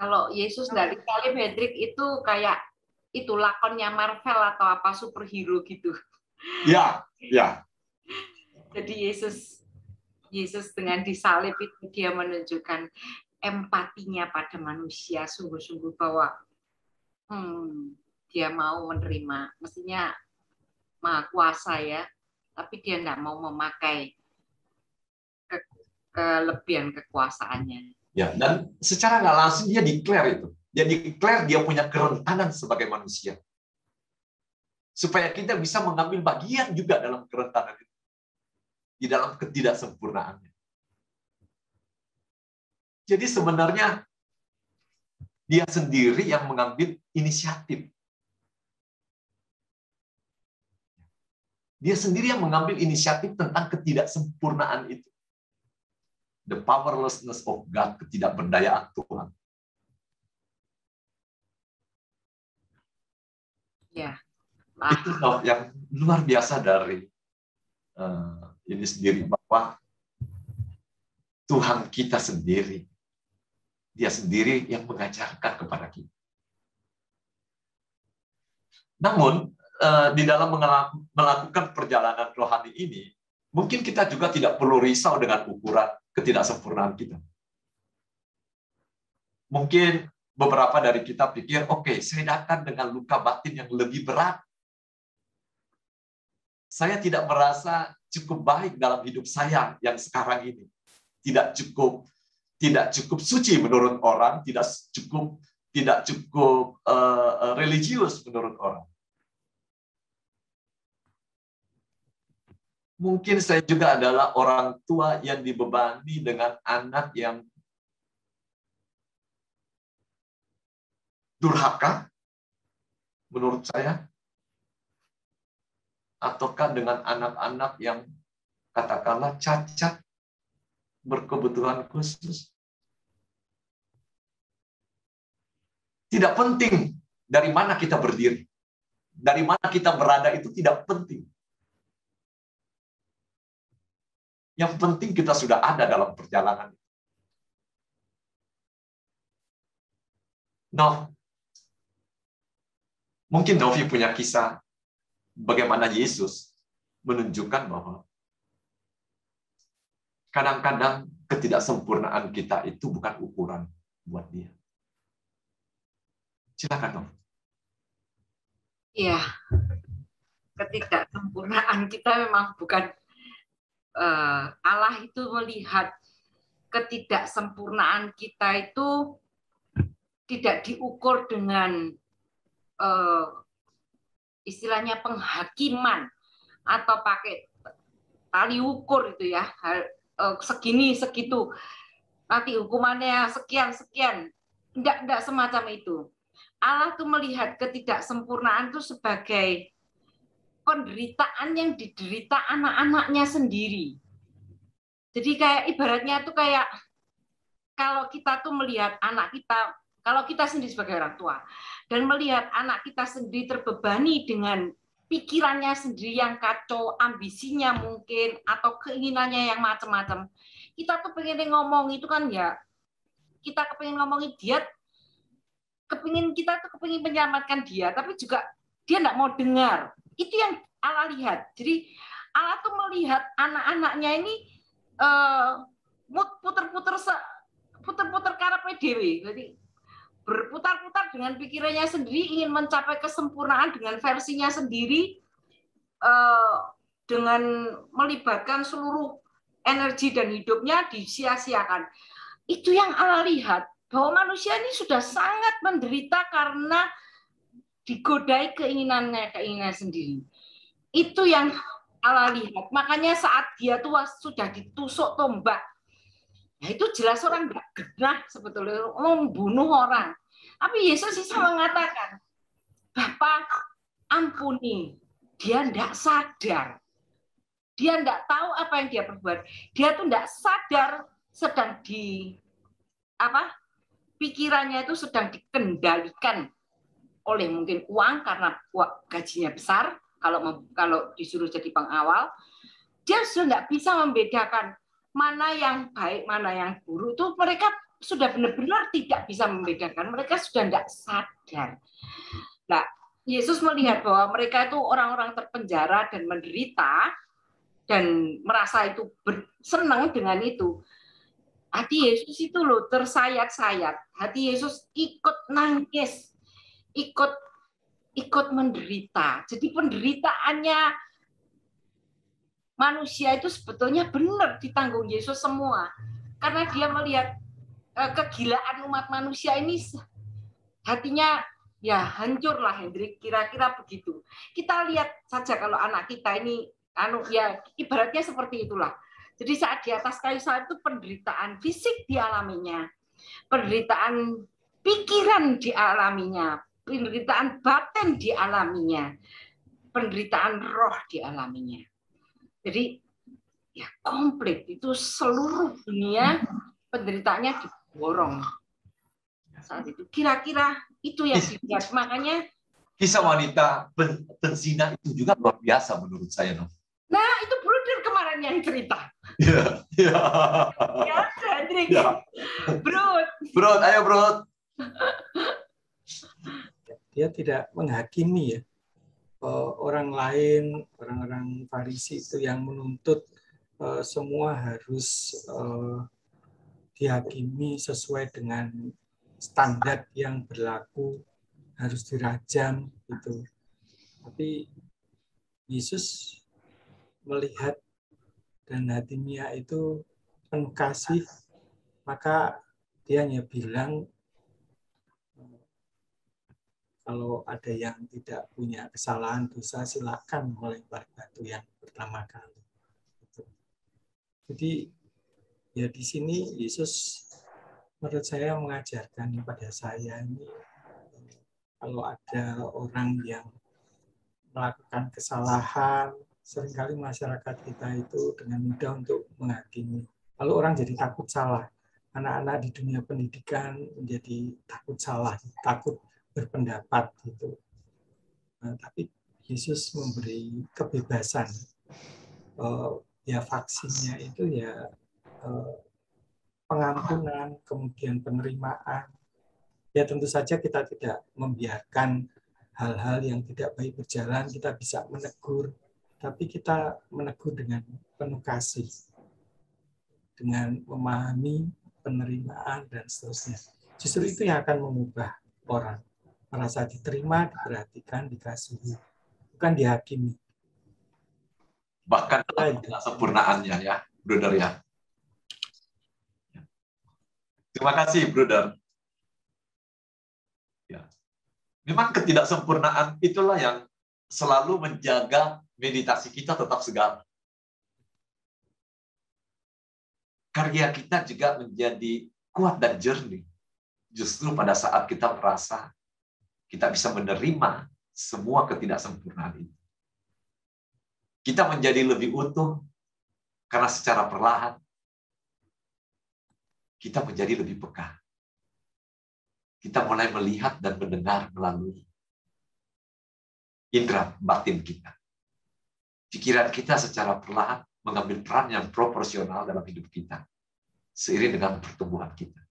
Kalau Yesus dari salib, Hendrik, itu kayak itu lakonnya Marvel atau apa superhero gitu. Ya, ya. Jadi Yesus dengan disalib itu dia menunjukkan empatinya pada manusia, sungguh-sungguh bahwa dia mau menerima, mestinya Maha Kuasa ya, tapi dia tidak mau memakai kelebihan kekuasaannya. Ya, dan secara nggak langsung dia declare itu. Dia declare dia punya kerentanan sebagai manusia. Supaya kita bisa mengambil bagian juga dalam kerentanan itu. Di dalam ketidaksempurnaannya. Jadi sebenarnya dia sendiri yang mengambil inisiatif. Dia sendiri yang mengambil inisiatif tentang ketidaksempurnaan itu. The powerlessness of God, ketidakberdayaan Tuhan. Ya. Itu yang luar biasa dari ini sendiri, bahwa Tuhan kita sendiri, Dia sendiri yang mengajarkan kepada kita. Namun, di dalam melakukan perjalanan rohani ini, mungkin kita juga tidak perlu risau dengan ukuran ketidaksempurnaan kita. Mungkin beberapa dari kita pikir, oke, saya datang dengan luka batin yang lebih berat. Saya tidak merasa cukup baik dalam hidup saya yang sekarang ini. Tidak cukup suci menurut orang, tidak cukup religius menurut orang. Mungkin saya juga adalah orang tua yang dibebani dengan anak yang durhaka, menurut saya, ataukah dengan anak-anak yang katakanlah cacat, berkebutuhan khusus. Tidak penting dari mana kita berdiri, dari mana kita berada itu tidak penting. Yang penting kita sudah ada dalam perjalanan. Mungkin Novi punya kisah bagaimana Yesus menunjukkan bahwa kadang-kadang ketidaksempurnaan kita itu bukan ukuran buat Dia. Silakan, Novi. Iya, ketidaksempurnaan kita memang bukan, Allah itu melihat ketidaksempurnaan kita itu tidak diukur dengan istilahnya penghakiman atau pakai tali ukur itu ya, segini segitu nanti hukumannya sekian. Tidak semacam itu. Allah tuh melihat ketidaksempurnaan itu sebagai penderitaan yang diderita anak-anaknya sendiri. Jadi kayak ibaratnya tuh kayak kalau kita tuh melihat anak kita, kalau kita sendiri sebagai orang tua dan melihat anak kita sendiri terbebani dengan pikirannya sendiri yang kacau, ambisinya mungkin atau keinginannya yang macam-macam, kita tuh pengen ngomong itu kan ya, kita kepengin ngomongin dia, kita tuh kepengin menyelamatkan dia, tapi juga dia nggak mau dengar. Itu yang Allah lihat. Jadi Allah tuh melihat anak-anaknya ini puter-puter karepé dhewe. Jadi berputar-putar dengan pikirannya sendiri, ingin mencapai kesempurnaan dengan versinya sendiri, dengan melibatkan seluruh energi dan hidupnya disia-siakan. Itu yang Allah lihat, bahwa manusia ini sudah sangat menderita karena digodai keinginannya sendiri. Itu yang Allah lihat. Makanya saat dia tua sudah ditusuk tombak, ya itu jelas orang nggak genah sebetulnya membunuh orang. Tapi Yesus bisa mengatakan, Bapa ampuni, dia nggak sadar. Dia nggak tahu apa yang dia perbuat. Dia tuh nggak sadar sedang pikirannya itu sedang dikendalikan oleh mungkin uang karena gajinya besar. Kalau disuruh jadi pengawal, dia sudah nggak bisa membedakan mana yang baik, mana yang buruk. Itu mereka sudah benar-benar tidak bisa membedakan. Mereka sudah tidak sadar. Nah, Yesus melihat bahwa mereka itu orang-orang terpenjara dan menderita dan merasa itu senang dengan itu. Hati Yesus itu loh tersayat-sayat. Hati Yesus ikut nangis, ikut menderita. Jadi penderitaannya manusia itu sebetulnya benar ditanggung Yesus semua. Karena dia melihat kegilaan umat manusia ini, hatinya ya hancurlah, Hendrik, kira-kira begitu. Kita lihat saja kalau anak kita ini ya ibaratnya seperti itulah. Jadi saat di atas kayu salib itu penderitaan fisik dialaminya, penderitaan pikiran dialaminya, penderitaan batin dialaminya, penderitaan roh dialaminya. Jadi ya komplit, itu seluruh dunia penderitaannya diborong saat itu. Kira-kira itu yang dilihat. Makanya kisah wanita penzina itu juga luar biasa menurut saya. Nah itu brutal yang cerita. Ya, ya. Ya, Hendrik. Ya. Bro, ayo bro. Dia tidak menghakimi ya. Orang lain, orang-orang Farisi itu yang menuntut semua harus dihakimi sesuai dengan standar yang berlaku, harus dirajam gitu. Tapi Yesus melihat dan hatinya itu penuh kasih, maka dia hanya bilang kalau ada yang tidak punya kesalahan dosa silakan melempar batu yang pertama kali. Jadi ya di sini Yesus menurut saya mengajarkan kepada saya ini, kalau ada orang yang melakukan kesalahan, seringkali masyarakat kita itu dengan mudah untuk menghakimi. Lalu orang jadi takut salah. Anak-anak di dunia pendidikan menjadi takut salah, takut berpendapat gitu. Nah, tapi Yesus memberi kebebasan. Ya vaksinnya itu ya pengampunan, kemudian penerimaan. Ya tentu saja kita tidak membiarkan hal-hal yang tidak baik berjalan, kita bisa menegur, tapi kita menegur dengan penuh kasih, dengan memahami penerimaan dan seterusnya. Justru itu yang akan mengubah orang, merasa diterima, diperhatikan, dikasihi, bukan dihakimi. Bahkan sempurnaannya ya, brother ya. Terima kasih, brother. Ya. Memang ketidaksempurnaan itulah yang selalu menjaga meditasi kita tetap segar. Karya kita juga menjadi kuat dan jernih. Justru pada saat kita merasa kita bisa menerima semua ketidaksempurnaan itu. Kita menjadi lebih utuh karena secara perlahan kita menjadi lebih peka. Kita mulai melihat dan mendengar melalui indera batin kita. Pikiran kita secara perlahan mengambil peran yang proporsional dalam hidup kita, seiring dengan pertumbuhan kita.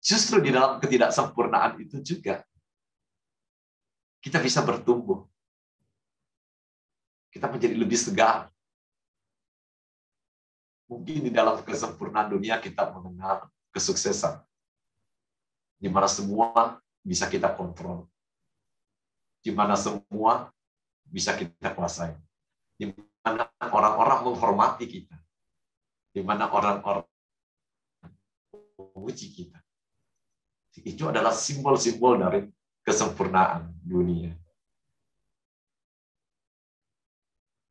Justru di dalam ketidaksempurnaan itu juga, kita bisa bertumbuh. Kita menjadi lebih segar. Mungkin di dalam kesempurnaan dunia kita mengenal kesuksesan, di mana semua bisa kita kontrol, di mana semua bisa kita kuasai, di mana orang-orang menghormati kita, di mana orang-orang memuji kita. Itu adalah simbol-simbol dari kesempurnaan dunia.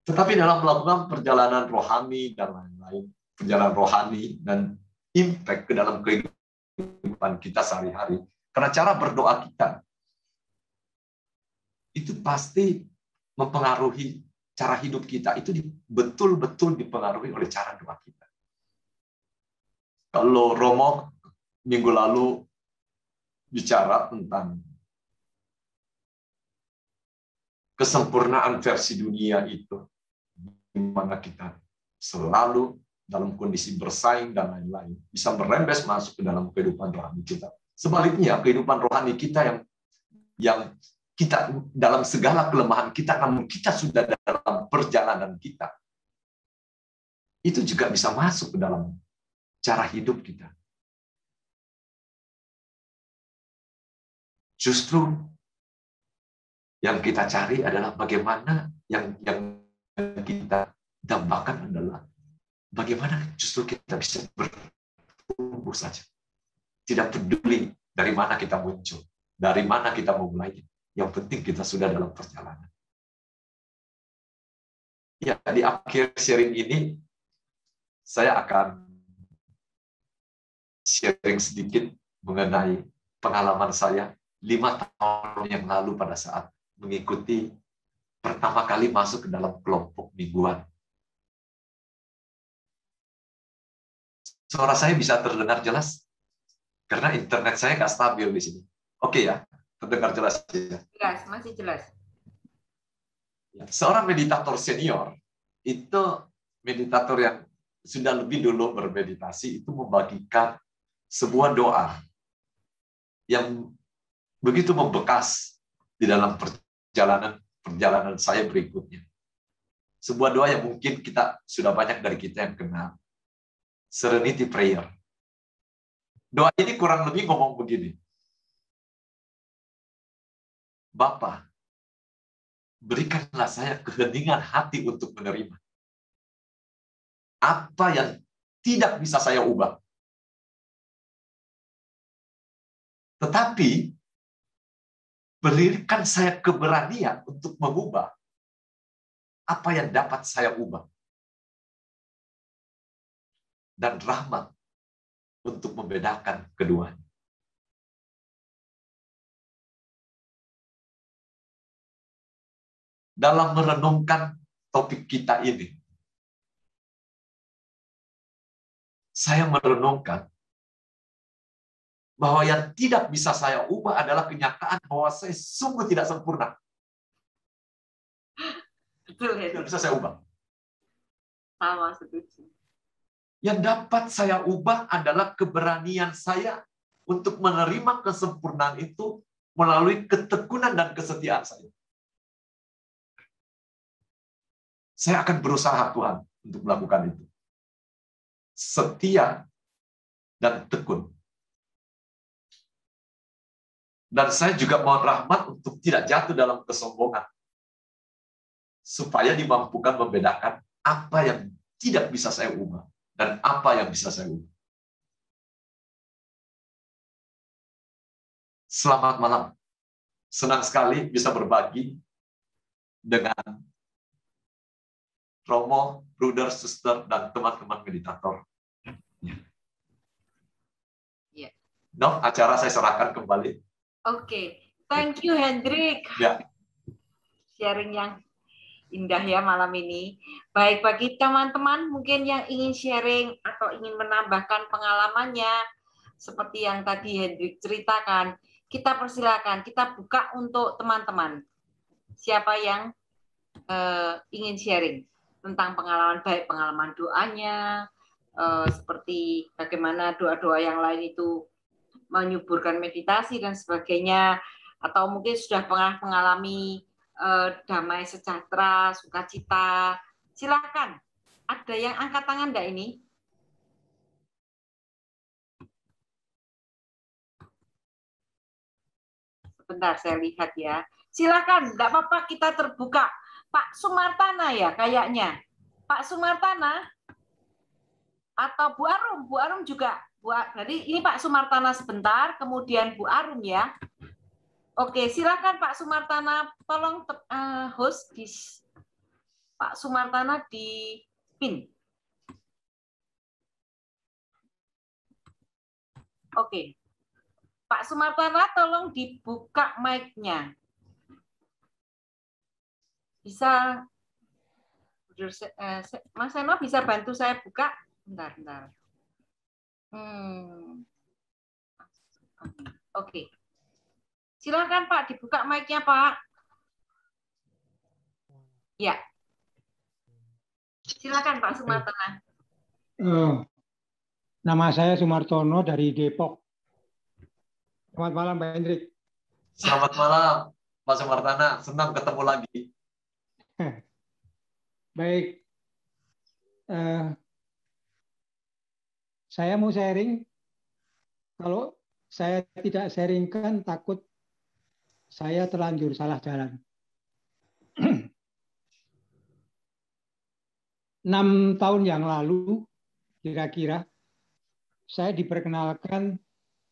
Tetapi dalam melakukan perjalanan rohani dan lain-lain, perjalanan rohani dan impact ke dalam kehidupan kita sehari-hari, karena cara berdoa kita itu pasti mempengaruhi cara hidup kita, itu betul-betul dipengaruhi oleh cara doa kita. Kalau Romo minggu lalu bicara tentang kesempurnaan versi dunia itu, di mana kita selalu dalam kondisi bersaing dan lain-lain, bisa merembes masuk ke dalam kehidupan rohani kita. Sebaliknya, kehidupan rohani kita yang kita dalam segala kelemahan kita, namun kita sudah dalam perjalanan kita, itu juga bisa masuk ke dalam cara hidup kita. Justru yang kita cari adalah bagaimana yang kita dambakan adalah bagaimana justru kita bisa bertumbuh saja. Tidak peduli dari mana kita muncul, dari mana kita memulai. Yang penting kita sudah dalam perjalanan. Ya, di akhir sharing ini saya akan sharing sedikit mengenai pengalaman saya 5 tahun yang lalu pada saat mengikuti pertama kali masuk ke dalam kelompok mingguan. Suara saya bisa terdengar jelas? Karena internet saya nggak stabil di sini. Oke ya, terdengar jelas ya? Jelas, masih jelas. Seorang meditator senior itu meditator yang sudah lebih dulu bermeditasi itu membagikan sebuah doa yang begitu membekas di dalam perjalanan saya berikutnya. Sebuah doa yang mungkin kita sudah banyak dari kita yang kenal. Serenity Prayer. Doa ini kurang lebih ngomong begini. Bapa, berikanlah saya keheningan hati untuk menerima apa yang tidak bisa saya ubah. Tetapi, berikan saya keberanian untuk mengubah apa yang dapat saya ubah. Dan rahmat untuk membedakan keduanya. Dalam merenungkan topik kita ini, saya merenungkan bahwa yang tidak bisa saya ubah adalah kenyataan bahwa saya sungguh tidak sempurna. Betul, ya. Tidak bisa saya ubah. Sama, setuju. Yang dapat saya ubah adalah keberanian saya untuk menerima kesempurnaan itu melalui ketekunan dan kesetiaan saya. Saya akan berusaha, Tuhan, untuk melakukan itu. Setia dan tekun. Dan saya juga mohon rahmat untuk tidak jatuh dalam kesombongan. Supaya dimampukan membedakan apa yang tidak bisa saya ubah dan apa yang bisa saya ubah. Selamat malam. Senang sekali bisa berbagi dengan Romo, Bruder, Suster, dan teman-teman meditator. Ya. No, acara saya serahkan kembali. Oke. Thank you, Hendrik. Ya. Sharing yang indah ya malam ini. Baik, bagi teman-teman mungkin yang ingin sharing atau ingin menambahkan pengalamannya, seperti yang tadi Hendrik ceritakan, kita persilakan, kita buka untuk teman-teman. Siapa yang ingin sharing tentang pengalaman, baik pengalaman doanya, seperti bagaimana doa-doa yang lain itu menyuburkan meditasi dan sebagainya, atau mungkin sudah pernah mengalami damai sejahtera, sukacita. Silakan. Ada yang angkat tangan enggak ini? Sebentar saya lihat ya. Silakan, enggak apa-apa, kita terbuka. Pak Sumartana ya kayaknya. Pak Sumartana atau Bu Arum juga. Jadi ini Pak Sumartana sebentar, kemudian Bu Arum ya. Oke, silakan Pak Sumartana, tolong host di Pak Sumartana di pin. Oke. Pak Sumartana tolong dibuka mic-nya. Bisa Mas Seno bisa bantu saya buka? Bentar. Oke. Silakan Pak, dibuka mic-nya Pak. Ya. Silakan Pak Sumartana. Nama saya Sumartono dari Depok. Selamat malam Pak Hendrik. Selamat malam Pak Sumartana, senang ketemu lagi. Baik. Saya mau sharing. Kalau saya tidak sharingkan, takut saya terlanjur salah jalan. 6 tahun yang lalu, kira-kira, saya diperkenalkan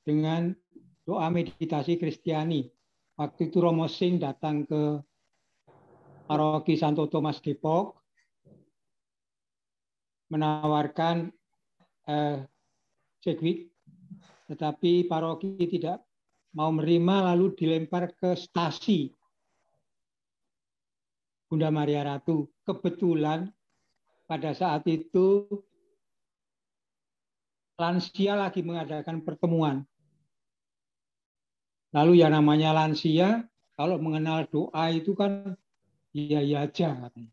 dengan doa meditasi Kristiani. Waktu itu Romo Singh datang ke Paroki Santo Thomas Depok, menawarkan Cegwik, tetapi paroki tidak mau menerima, lalu dilempar ke stasi Bunda Maria Ratu. Kebetulan pada saat itu lansia lagi mengadakan pertemuan. Lalu yang namanya lansia, kalau mengenal doa itu kan iya aja katanya.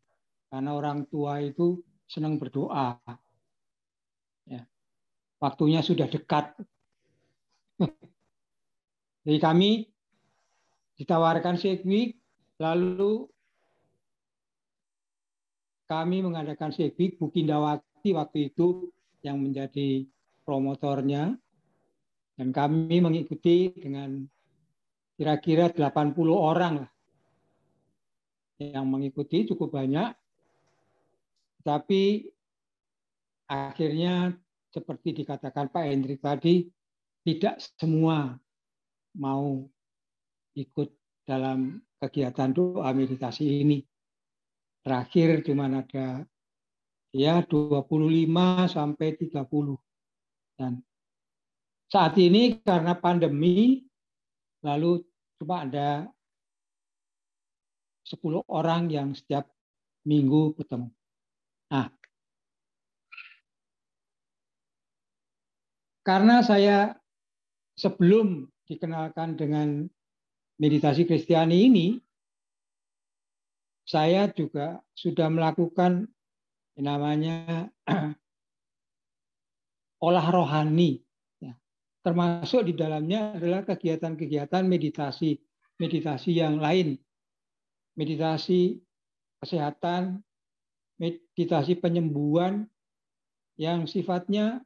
karena orang tua itu senang berdoa. Ya. Waktunya sudah dekat. Jadi kami ditawarkan Sigwik, lalu kami mengadakan Sigwik. Bu Kindawati waktu itu yang menjadi promotornya, dan kami mengikuti dengan kira-kira 80 orang lah yang mengikuti, cukup banyak. Tapi akhirnya seperti dikatakan Pak Hendrik tadi, tidak semua mau ikut dalam kegiatan doa meditasi ini. Terakhir cuma ada ya 25 sampai 30. Dan saat ini karena pandemi, lalu cuma ada 10 orang yang setiap minggu bertemu. Nah, karena saya sebelum dikenalkan dengan meditasi Kristiani ini, saya juga sudah melakukan namanya olah rohani. Ya. Termasuk di dalamnya adalah kegiatan-kegiatan meditasi yang lain. Meditasi kesehatan, meditasi penyembuhan yang sifatnya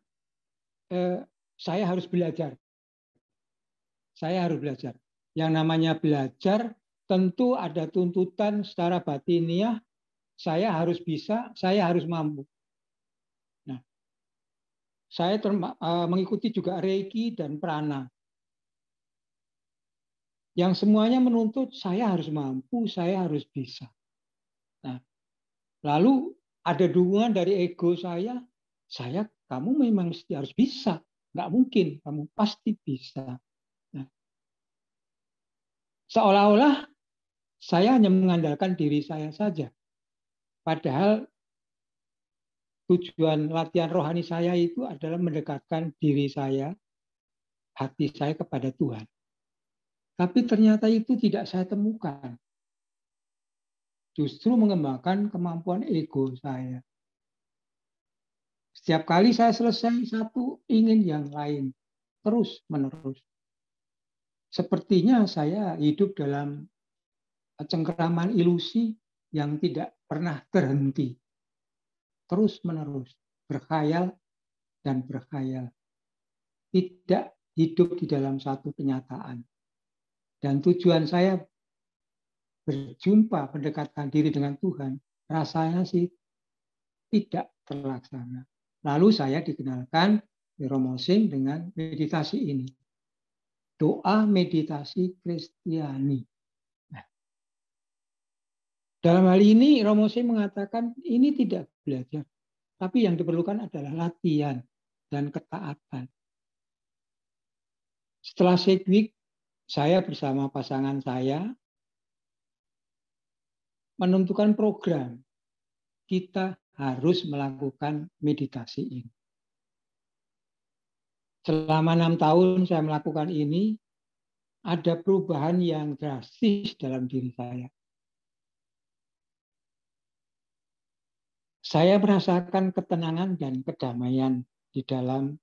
saya harus belajar. Saya harus belajar. Yang namanya belajar tentu ada tuntutan secara batiniah, saya harus bisa, saya harus mampu. Nah, saya mengikuti juga Reiki dan Prana. Yang semuanya menuntut saya harus mampu, saya harus bisa. Nah, lalu ada dukungan dari ego saya, kamu memang mesti harus bisa. Nggak mungkin, kamu pasti bisa. Nah, seolah-olah saya hanya mengandalkan diri saya saja. Padahal tujuan latihan rohani saya itu adalah mendekatkan diri saya, hati saya kepada Tuhan. Tapi ternyata itu tidak saya temukan. Justru mengembangkan kemampuan ego saya. Setiap kali saya selesai satu, ingin yang lain. Terus menerus. Sepertinya saya hidup dalam cengkeraman ilusi yang tidak pernah terhenti. Terus menerus. Berkhayal dan berkhayal. Tidak hidup di dalam satu kenyataan. Dan tujuan saya berjumpa, mendekatkan diri dengan Tuhan, rasanya sih tidak terlaksana. Lalu saya dikenalkan di Romo Sing dengan meditasi ini. Doa meditasi Kristiani. Nah, dalam hal ini Romo Sing mengatakan ini tidak belajar, tapi yang diperlukan adalah latihan dan ketaatan. Setelah Sigwik, saya bersama pasangan saya menentukan program. Kita harus melakukan meditasi ini. Selama 6 tahun saya melakukan ini, ada perubahan yang drastis dalam diri saya. Saya merasakan ketenangan dan kedamaian di dalam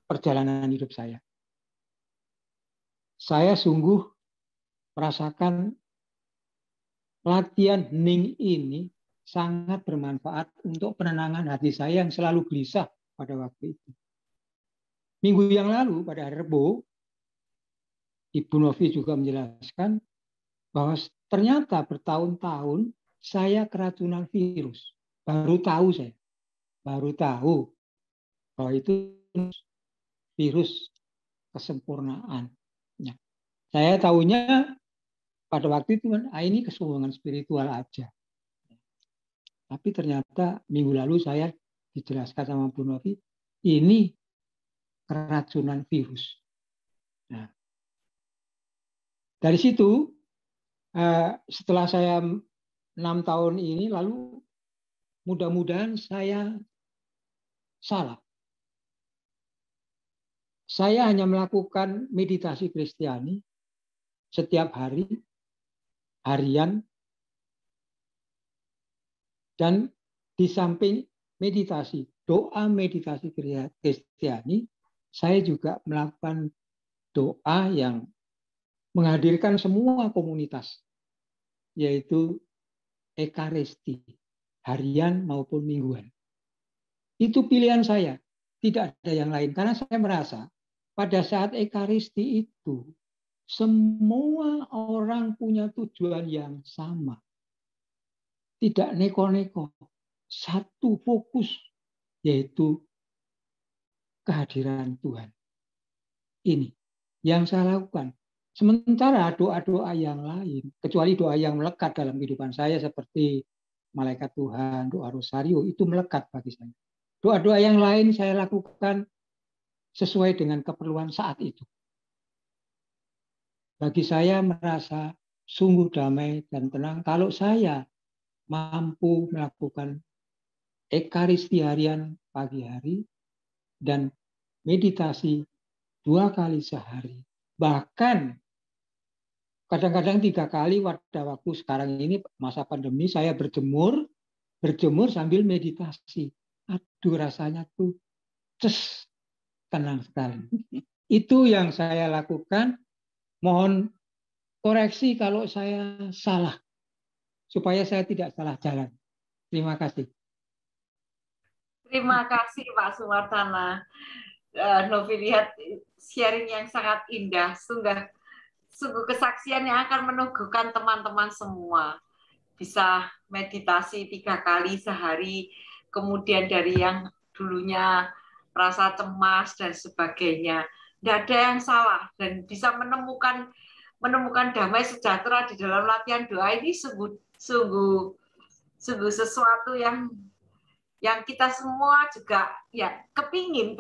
perjalanan hidup saya. Saya sungguh merasakan latihan hening ini sangat bermanfaat untuk penenangan hati saya yang selalu gelisah pada waktu itu. Minggu yang lalu pada hari Rebo, Ibu Novi juga menjelaskan bahwa ternyata bertahun-tahun saya keracunan virus. Baru tahu bahwa itu virus kesempurnaan. Ya. Saya tahunya pada waktu itu ini kesombongan spiritual aja. Tapi ternyata minggu lalu saya dijelaskan sama Bu Novi, ini keracunan virus. Nah, dari situ, setelah saya 6 tahun ini, lalu mudah-mudahan saya salah. Saya hanya melakukan meditasi Kristiani setiap hari, harian, Dan di samping meditasi, doa meditasi Kristiani, saya juga melakukan doa yang menghadirkan semua komunitas, yaitu Ekaristi, harian maupun mingguan. Itu pilihan saya, tidak ada yang lain. Karena saya merasa pada saat Ekaristi itu, semua orang punya tujuan yang sama. Tidak neko-neko, satu fokus, yaitu kehadiran Tuhan. Ini yang saya lakukan. Sementara doa-doa yang lain, kecuali doa yang melekat dalam kehidupan saya seperti Malaikat Tuhan, doa Rosario, itu melekat bagi saya. Doa-doa yang lain saya lakukan sesuai dengan keperluan saat itu. Bagi saya merasa sungguh damai dan tenang kalau saya mampu melakukan Ekaristi harian pagi hari dan meditasi 2 kali sehari. Bahkan kadang-kadang 3 kali pada waktu sekarang ini masa pandemi saya berjemur sambil meditasi. Aduh rasanya tuh tenang sekali. Itu yang saya lakukan. Mohon koreksi kalau saya salah, supaya saya tidak salah jalan. Terima kasih. Terima kasih Pak Sumartana. Novi lihat sharing yang sangat indah, sungguh kesaksian yang akan meneguhkan teman-teman semua. Bisa meditasi 3 kali sehari, kemudian dari yang dulunya merasa cemas dan sebagainya. Tidak ada yang salah dan bisa menemukan damai sejahtera di dalam latihan doa ini sungguh sesuatu yang kita semua juga ya kepingin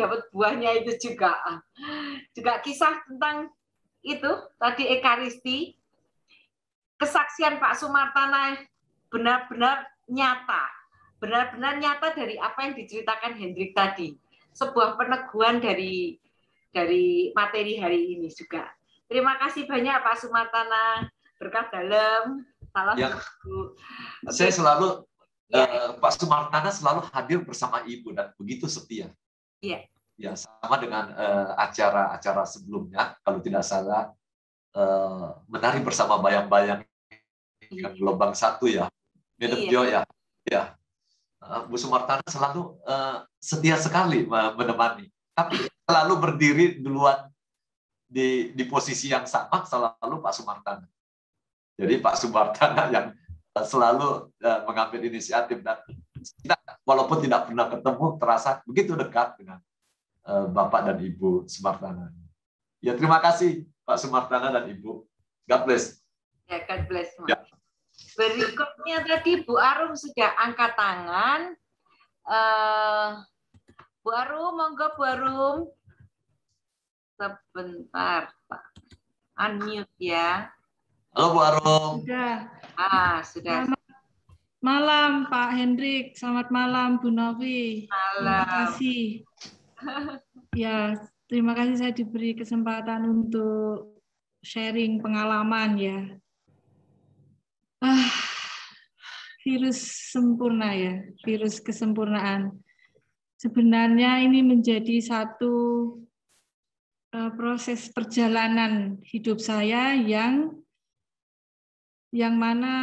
dapat buahnya itu juga kisah tentang itu tadi Ekaristi, kesaksian Pak Sumartana benar-benar nyata dari apa yang diceritakan Hendrik tadi, sebuah peneguhan dari materi hari ini juga. Terima kasih banyak Pak Sumartana, berkah dalam. Salam ya, Bu. Saya selalu Pak Sumartana selalu hadir bersama Ibu dan begitu setia. Iya. Ya, sama dengan acara-acara sebelumnya, kalau tidak salah menari bersama bayang-bayang gelombang 1 ya, Medepjo ya. Ya, Bu Sumartana selalu setia sekali menemani, tapi selalu berdiri duluan di posisi yang sama selalu Pak Sumartana. Jadi Pak Sumartana yang selalu mengambil inisiatif dan kita walaupun tidak pernah ketemu terasa begitu dekat dengan Bapak dan Ibu Sumartana. Ya, terima kasih Pak Sumartana dan Ibu. God bless. Ya, God bless. Ya. Berikutnya tadi Bu Arum sudah angkat tangan. Bu Arum, monggo Bu Arum. Sebentar, Pak. Unmute ya. Halo Bu Arum. Sudah. Sudah. Selamat malam Pak Hendrik. Selamat malam Bu Novi. Terima kasih. Ya, terima kasih saya diberi kesempatan untuk sharing pengalaman ya. Virus sempurna ya, virus kesempurnaan. Sebenarnya ini menjadi satu proses perjalanan hidup saya yang mana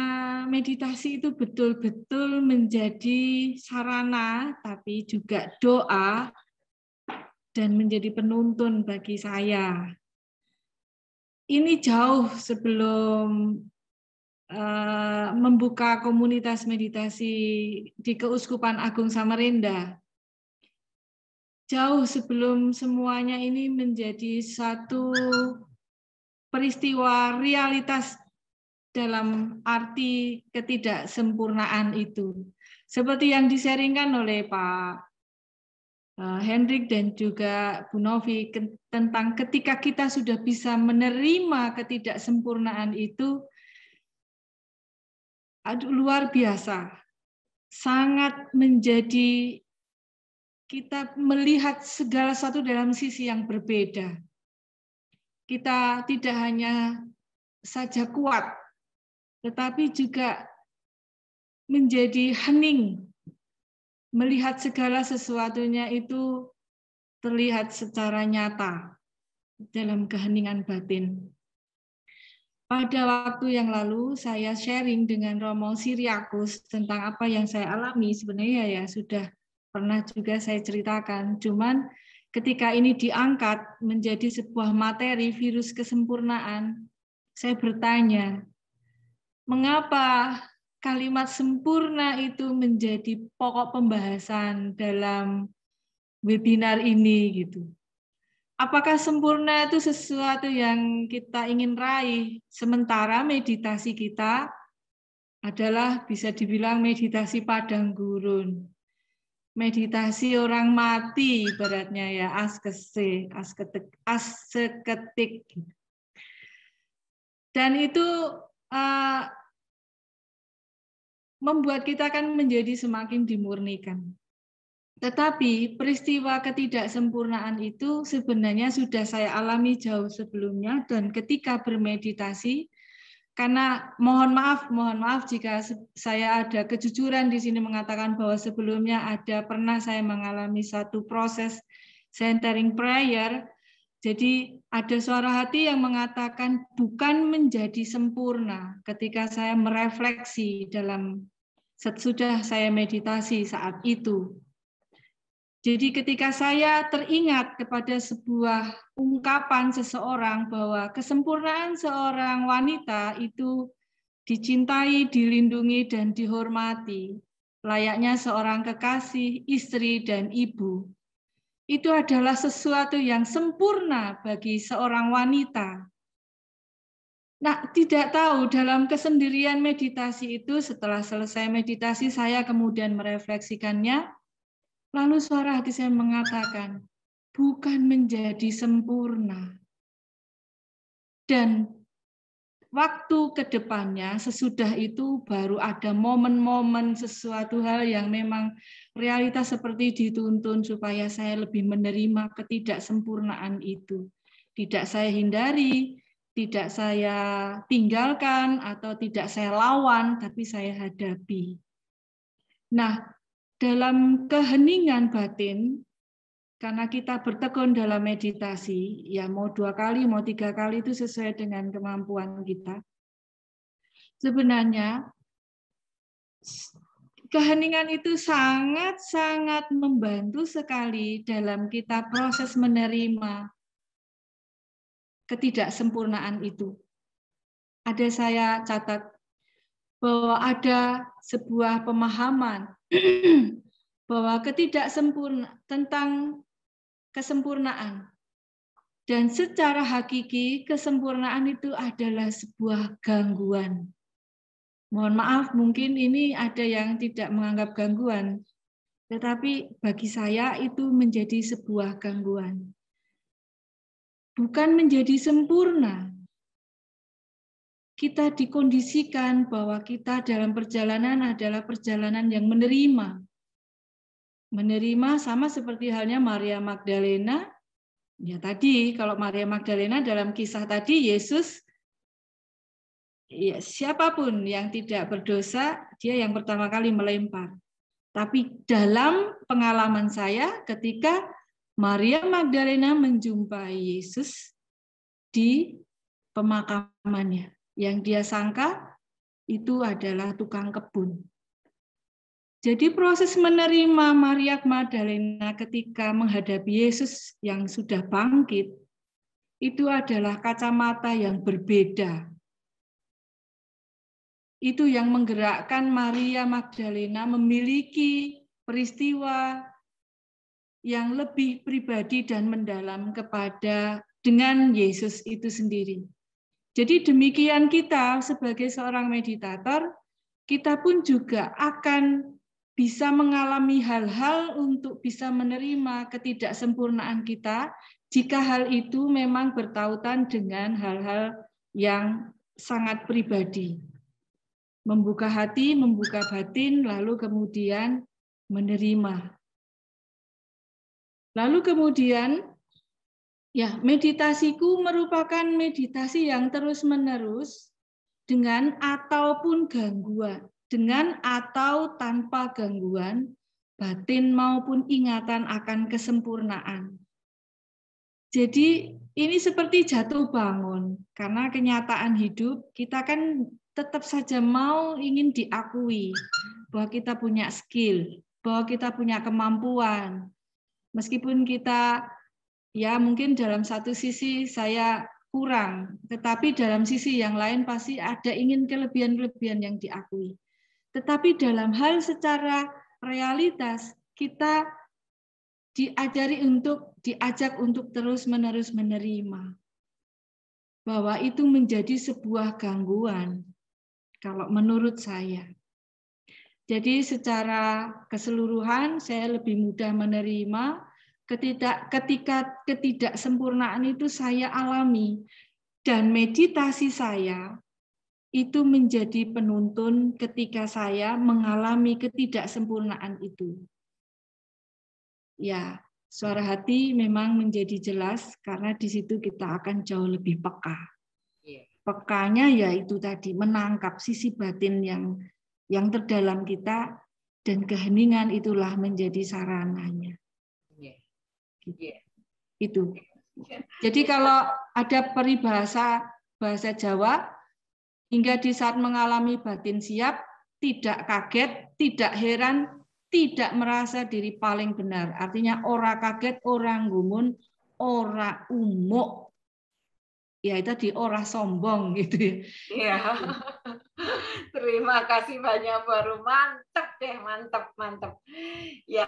meditasi itu betul-betul menjadi sarana, tapi juga doa dan menjadi penuntun bagi saya. Ini jauh sebelum membuka komunitas meditasi di Keuskupan Agung Samarinda. Jauh sebelum semuanya ini menjadi satu peristiwa realitas dalam arti ketidaksempurnaan itu. Seperti yang disaringkan oleh Pak Hendrik dan juga Bu Novi tentang ketika kita sudah bisa menerima ketidaksempurnaan itu, luar biasa. Sangat menjadi kita melihat segala sesuatu dalam sisi yang berbeda. Kita tidak hanya saja kuat, tetapi juga menjadi hening, melihat segala sesuatunya itu terlihat secara nyata dalam keheningan batin. Pada waktu yang lalu saya sharing dengan Romo Siriakus tentang apa yang saya alami. Sebenarnya ya sudah pernah juga saya ceritakan. Cuman ketika ini diangkat menjadi sebuah materi virus kesempurnaan, saya bertanya, mengapa kalimat sempurna itu menjadi pokok pembahasan dalam webinar ini gitu. Apakah sempurna itu sesuatu yang kita ingin raih, sementara meditasi kita adalah bisa dibilang meditasi padang gurun. Meditasi orang mati ibaratnya ya, asketik. Dan itu membuat kita kan menjadi semakin dimurnikan. Tetapi peristiwa ketidaksempurnaan itu sebenarnya sudah saya alami jauh sebelumnya, dan ketika bermeditasi, karena mohon maaf jika saya ada kejujuran di sini mengatakan bahwa sebelumnya pernah saya mengalami satu proses centering prayer. Jadi ada suara hati yang mengatakan bukan menjadi sempurna ketika saya merefleksi sesudah saya meditasi saat itu. Jadi ketika saya teringat kepada sebuah ungkapan seseorang bahwa kesempurnaan seorang wanita itu dicintai, dilindungi, dan dihormati, layaknya seorang kekasih, istri, dan ibu, itu adalah sesuatu yang sempurna bagi seorang wanita. Nah, tidak tahu dalam kesendirian meditasi itu, setelah selesai meditasi, saya kemudian merefleksikannya. Lalu suara hati saya mengatakan, bukan menjadi sempurna. Dan waktu ke depannya, sesudah itu baru ada momen-momen sesuatu hal yang memang realitas seperti dituntun supaya saya lebih menerima ketidaksempurnaan itu. Tidak saya hindari, tidak saya tinggalkan, atau tidak saya lawan, tapi saya hadapi. Nah, dalam keheningan batin, karena kita bertekun dalam meditasi, ya mau 2 kali, mau 3 kali itu sesuai dengan kemampuan kita. Sebenarnya, keheningan itu sangat-sangat membantu sekali dalam kita proses menerima ketidaksempurnaan itu. Ada saya catat bahwa ada sebuah pemahaman bahwa tentang kesempurnaan. Dan secara hakiki, kesempurnaan itu adalah sebuah gangguan. Mohon maaf, mungkin ini ada yang tidak menganggap gangguan, tetapi bagi saya itu menjadi sebuah gangguan. Bukan menjadi sempurna. Kita dikondisikan bahwa kita dalam perjalanan adalah perjalanan yang menerima. Menerima sama seperti halnya Maria Magdalena. Ya tadi, kalau Maria Magdalena dalam kisah tadi, Yesus, ya, siapapun yang tidak berdosa, dia yang pertama kali melempar. Tapi dalam pengalaman saya, ketika Maria Magdalena menjumpai Yesus di pemakamannya, yang dia sangka itu adalah tukang kebun. Jadi proses menerima Maria Magdalena ketika menghadapi Yesus yang sudah bangkit, itu adalah kacamata yang berbeda. Itu yang menggerakkan Maria Magdalena memiliki peristiwa yang lebih pribadi dan mendalam dengan Yesus itu sendiri. Jadi demikian kita sebagai seorang meditator, kita pun juga akan bisa mengalami hal-hal untuk bisa menerima ketidaksempurnaan kita jika hal itu memang bertautan dengan hal-hal yang sangat pribadi. Membuka hati, membuka batin, lalu kemudian menerima. Lalu kemudian, ya, meditasiku merupakan meditasi yang terus-menerus dengan ataupun gangguan. dengan atau tanpa gangguan batin maupun ingatan akan kesempurnaan. Jadi ini seperti jatuh bangun, karena kenyataan hidup kita kan tetap saja ingin diakui bahwa kita punya skill, bahwa kita punya kemampuan. Meskipun kita ya mungkin dalam satu sisi saya kurang, tetapi dalam sisi yang lain pasti ada ingin kelebihan-kelebihan yang diakui. Tetapi dalam hal secara realitas kita diajak untuk terus-menerus menerima bahwa itu menjadi sebuah gangguan kalau menurut saya. Jadi secara keseluruhan saya lebih mudah menerima ketika ketidaksempurnaan itu saya alami, dan meditasi saya itu menjadi penuntun ketika saya mengalami ketidaksempurnaan itu. Ya, suara hati memang menjadi jelas karena di situ kita akan jauh lebih peka. Pekanya yaitu tadi menangkap sisi batin yang terdalam kita, dan keheningan itulah menjadi sarananya. Itu. Jadi kalau ada peribahasa bahasa Jawa, hingga di saat mengalami batin siap, tidak kaget, tidak heran, tidak merasa diri paling benar. Artinya ora kaget, ora gumun, ora umuk. Ya itu tadi ora sombong gitu ya. Iya. Terima kasih banyak baru mantep deh, mantep. Ya,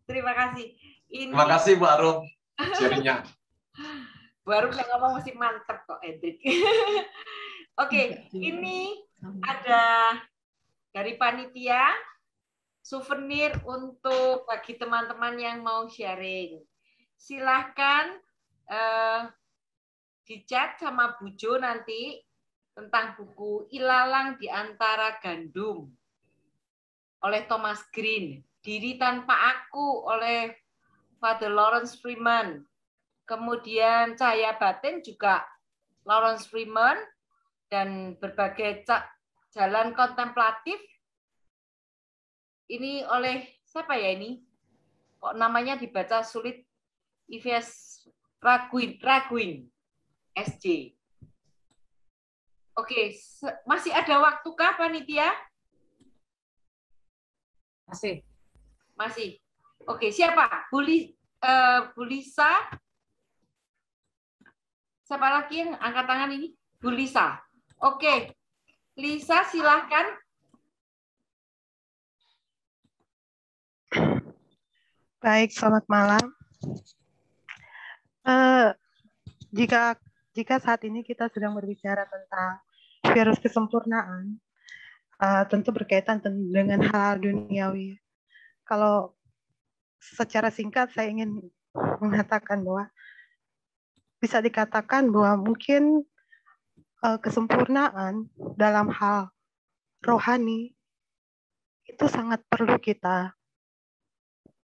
terima kasih. Terima kasih Bu Arum sharingnya. Bu Arum yang ngomong masih mantep kok, Hendrik. Oke, ini ada dari panitia souvenir untuk bagi teman-teman yang mau sharing. Silahkan di chat sama Bu Jo nanti tentang buku Ilalang di Antara Gandum oleh Thomas Green, Diri Tanpa Aku oleh Father Lawrence Freeman, kemudian Cahaya Batin juga Lawrence Freeman, dan berbagai jalan kontemplatif ini oleh siapa ya ini? Kok namanya dibaca sulit? Yves Raguin SJ. Oke, masih ada waktukah panitia? Masih. Oke, siapa? Bu Lisa. Siapa lagi yang angkat tangan ini? Bu Lisa. Oke, Lisa silahkan. Baik, selamat malam. Jika saat ini kita sedang berbicara tentang virus kesempurnaan, tentu berkaitan dengan hal duniawi. Kalau secara singkat saya ingin mengatakan bahwa bisa dikatakan bahwa mungkin kesempurnaan dalam hal rohani itu sangat perlu kita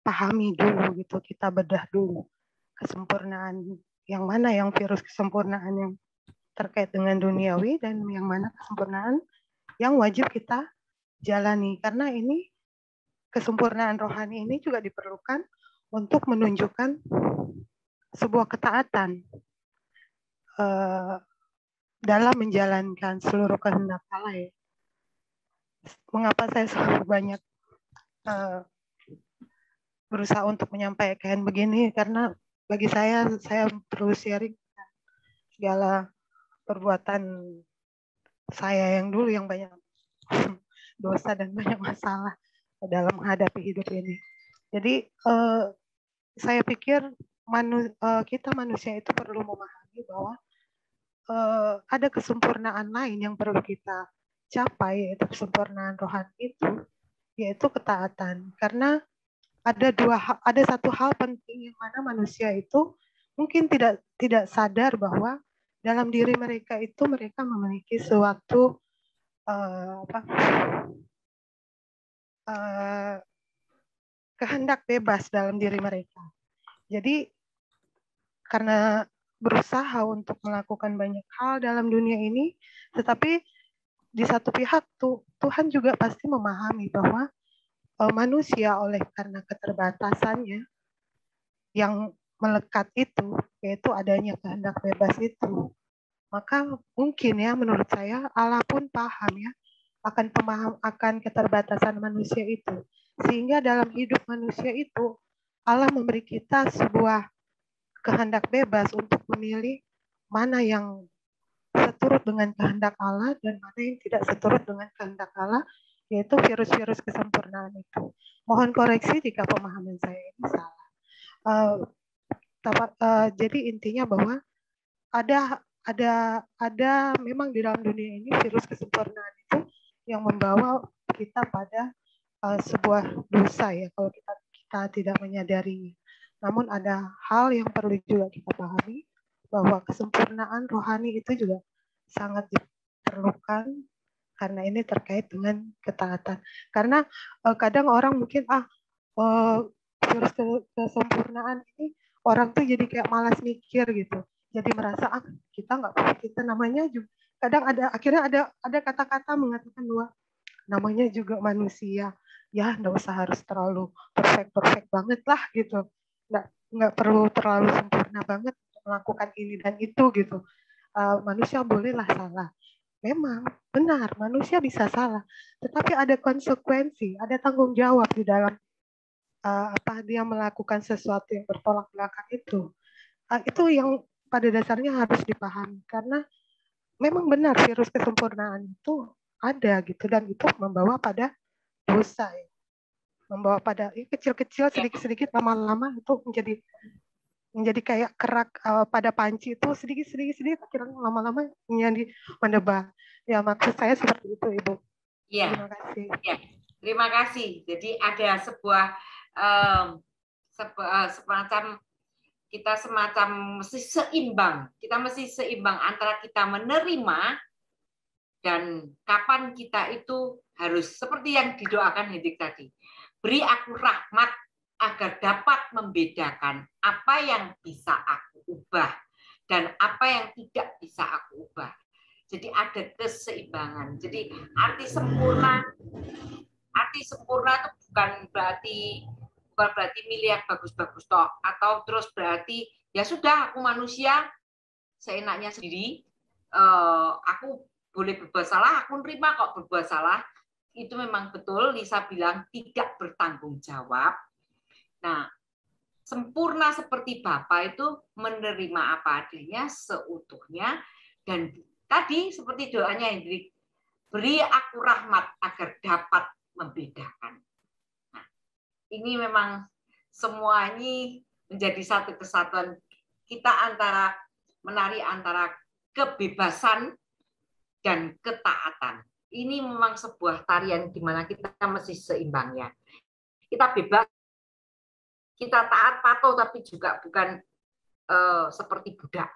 pahami dulu gitu, kita bedah dulu kesempurnaan yang mana yang virus kesempurnaan yang terkait dengan duniawi dan yang mana kesempurnaan yang wajib kita jalani, karena ini kesempurnaan rohani ini juga diperlukan untuk menunjukkan sebuah ketaatan dalam menjalankan seluruh kehendak Allah. Mengapa saya selalu banyak berusaha untuk menyampaikan begini, karena bagi saya perlu sharing segala perbuatan saya yang dulu yang banyak dosa dan banyak masalah dalam menghadapi hidup ini. Jadi saya pikir kita manusia itu perlu memahami bahwa ada kesempurnaan lain yang perlu kita capai, yaitu kesempurnaan rohani itu, yaitu ketaatan. Karena ada satu hal penting yang mana manusia itu mungkin tidak sadar bahwa dalam diri mereka itu mereka memiliki suatu kehendak bebas dalam diri mereka. Jadi karena berusaha untuk melakukan banyak hal dalam dunia ini, tetapi di satu pihak Tuhan juga pasti memahami bahwa manusia oleh karena keterbatasannya yang melekat itu, yaitu adanya kehendak bebas itu, maka mungkin ya menurut saya Allah pun paham ya akan keterbatasan manusia itu, sehingga dalam hidup manusia itu Allah memberi kita sebuah kehendak bebas untuk memilih mana yang seturut dengan kehendak Allah dan mana yang tidak seturut dengan kehendak Allah, yaitu virus-virus kesempurnaan itu. Mohon koreksi jika pemahaman saya ini salah. Jadi intinya bahwa ada memang di dalam dunia ini virus kesempurnaan itu yang membawa kita pada sebuah dosa ya kalau kita tidak menyadarinya. Namun ada hal yang perlu juga kita pahami, bahwa kesempurnaan rohani itu juga sangat diperlukan karena ini terkait dengan ketaatan. Karena kadang orang mungkin virus kesempurnaan ini orang tuh jadi kayak malas mikir gitu. Jadi merasa kita namanya juga kadang akhirnya ada kata-kata mengatakan bahwa namanya juga manusia. Ya, nggak usah harus terlalu perfect banget lah gitu. Nggak perlu terlalu sempurna banget untuk melakukan ini dan itu gitu. Manusia bolehlah salah. Memang benar manusia bisa salah, tetapi ada konsekuensi, ada tanggung jawab di dalam dia melakukan sesuatu yang bertolak belakang itu. Itu yang pada dasarnya harus dipahami karena memang benar virus kesempurnaan itu ada gitu dan itu membawa pada dosa ya. Membawa pada kecil-kecil sedikit-sedikit lama-lama itu menjadi kayak kerak pada panci itu sedikit akhirnya lama-lama menjadi mendebar. Ya maksud saya seperti itu Ibu. Ya. Terima kasih. Ya. Terima kasih. Jadi ada sebuah semacam kita mesti seimbang. Kita mesti seimbang antara kita menerima dan kapan kita itu harus seperti yang didoakan Hendrik tadi. Beri aku rahmat agar dapat membedakan apa yang bisa aku ubah dan apa yang tidak bisa aku ubah. Jadi ada keseimbangan. Jadi arti sempurna itu bukan berarti milih yang bagus-bagus toh, atau terus berarti ya sudah aku manusia seenaknya sendiri, aku boleh berbuat salah, aku nerima kok berbuat salah. Itu memang betul Lisa bilang tidak bertanggung jawab. Nah, sempurna seperti Bapa itu menerima apa adanya seutuhnya, dan tadi seperti doanya Hendrik, beri aku rahmat agar dapat membedakan. Nah, ini memang semua ini menjadi satu kesatuan kita menari antara kebebasan dan ketaatan. Ini memang sebuah tarian di mana kita mesti seimbangnya. Kita bebas, kita taat patuh, tapi juga bukan seperti budak.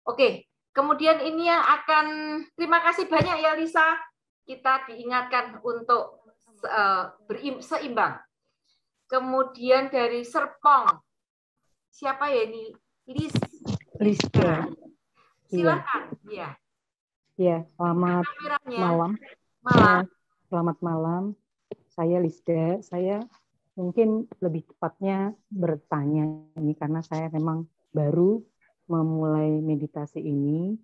Oke, kemudian ini yang akan terima kasih banyak ya Lisa. Kita diingatkan untuk seimbang. Kemudian dari Serpong, siapa ya ini? Lisa. Silakan. Iya. Ya, selamat malam. Selamat malam. Saya Lisda. Saya mungkin lebih tepatnya bertanya ini karena saya memang baru memulai meditasi ini,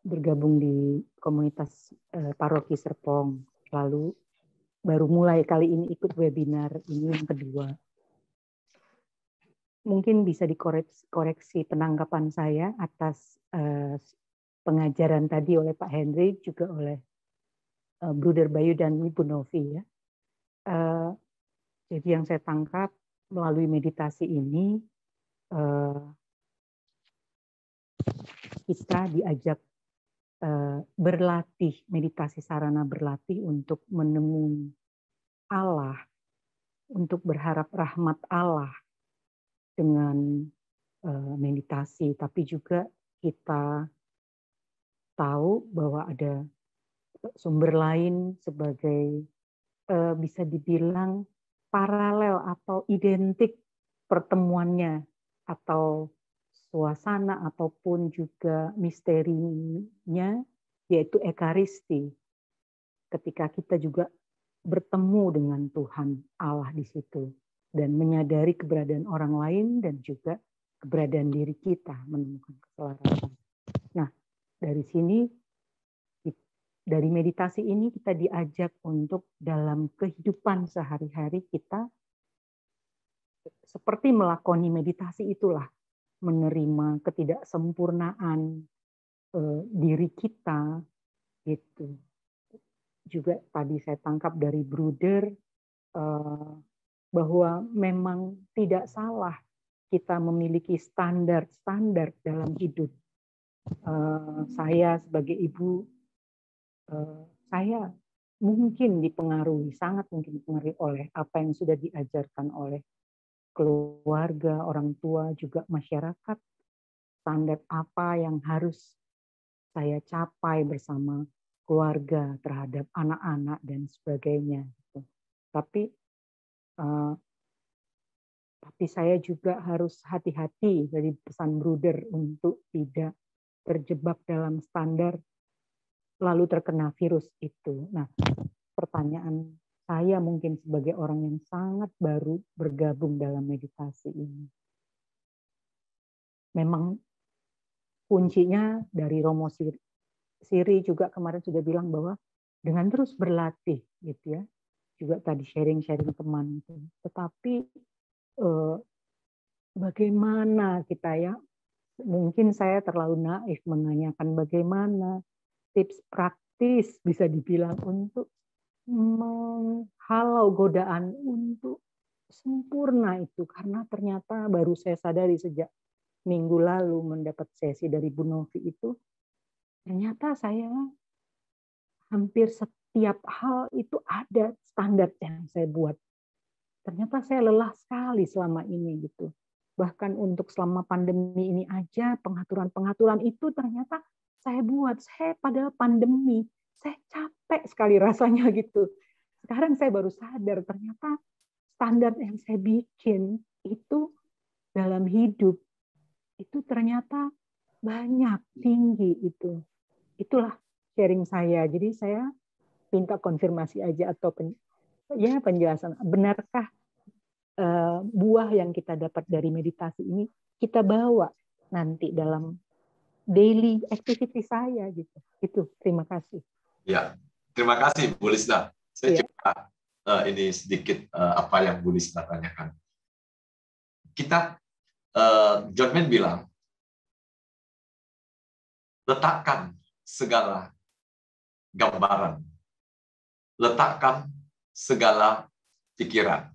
bergabung di komunitas paroki Serpong. Lalu baru mulai kali ini ikut webinar ini yang kedua. Mungkin bisa dikoreksi penanggapan saya atas pengajaran tadi oleh Pak Hendrik, juga oleh Bruder Bayu dan Ibu Novi ya. Jadi yang saya tangkap melalui meditasi ini, kita diajak berlatih, meditasi sarana berlatih untuk menemui Allah, untuk berharap rahmat Allah dengan meditasi, tapi juga kita tahu bahwa ada sumber lain sebagai bisa dibilang paralel atau identik pertemuannya atau suasana ataupun juga misterinya yaitu Ekaristi. Ketika kita juga bertemu dengan Tuhan Allah di situ dan menyadari keberadaan orang lain dan juga keberadaan diri kita, menemukan keselarasan. Nah, dari sini, dari meditasi ini kita diajak untuk dalam kehidupan sehari-hari kita seperti melakoni meditasi itulah, menerima ketidaksempurnaan diri kita gitu. Juga tadi saya tangkap dari Bruder bahwa memang tidak salah kita memiliki standar-standar dalam hidup. Saya sebagai ibu, saya mungkin dipengaruhi, sangat mungkin dipengaruhi oleh apa yang sudah diajarkan oleh keluarga, orang tua, juga masyarakat. Standar apa yang harus saya capai bersama keluarga terhadap anak-anak dan sebagainya. Tapi saya juga harus hati-hati dari pesan Bruder untuk tidak terjebak dalam standar lalu terkena virus itu. Nah, pertanyaan saya mungkin sebagai orang yang sangat baru bergabung dalam meditasi ini. Memang kuncinya dari Romo Siri juga kemarin sudah bilang bahwa dengan terus berlatih gitu ya. Juga tadi sharing-sharing teman itu. Tetapi bagaimana kita ya, mungkin saya terlalu naif menanyakan bagaimana tips praktis bisa dibilang untuk menghalau godaan untuk sempurna itu, karena ternyata baru saya sadari sejak minggu lalu mendapat sesi dari Bu Novi itu, ternyata saya hampir setiap hal itu ada standar yang saya buat. Ternyata saya lelah sekali selama ini gitu. Bahkan untuk selama pandemi ini aja pengaturan-pengaturan itu ternyata saya buat. Saya pada pandemi, saya capek sekali rasanya gitu. Sekarang saya baru sadar ternyata standar yang saya bikin itu dalam hidup itu ternyata banyak, tinggi itu. Itulah sharing saya. Jadi saya minta konfirmasi aja atau penjelasan. Benarkah buah yang kita dapat dari meditasi ini kita bawa nanti dalam daily activity saya gitu. Itu. Terima kasih. Ya, terima kasih Bu Lisda. Saya coba ini sedikit apa yang Bu Lisda tanyakan. Kita John Mann bilang, letakkan segala gambaran, letakkan segala pikiran,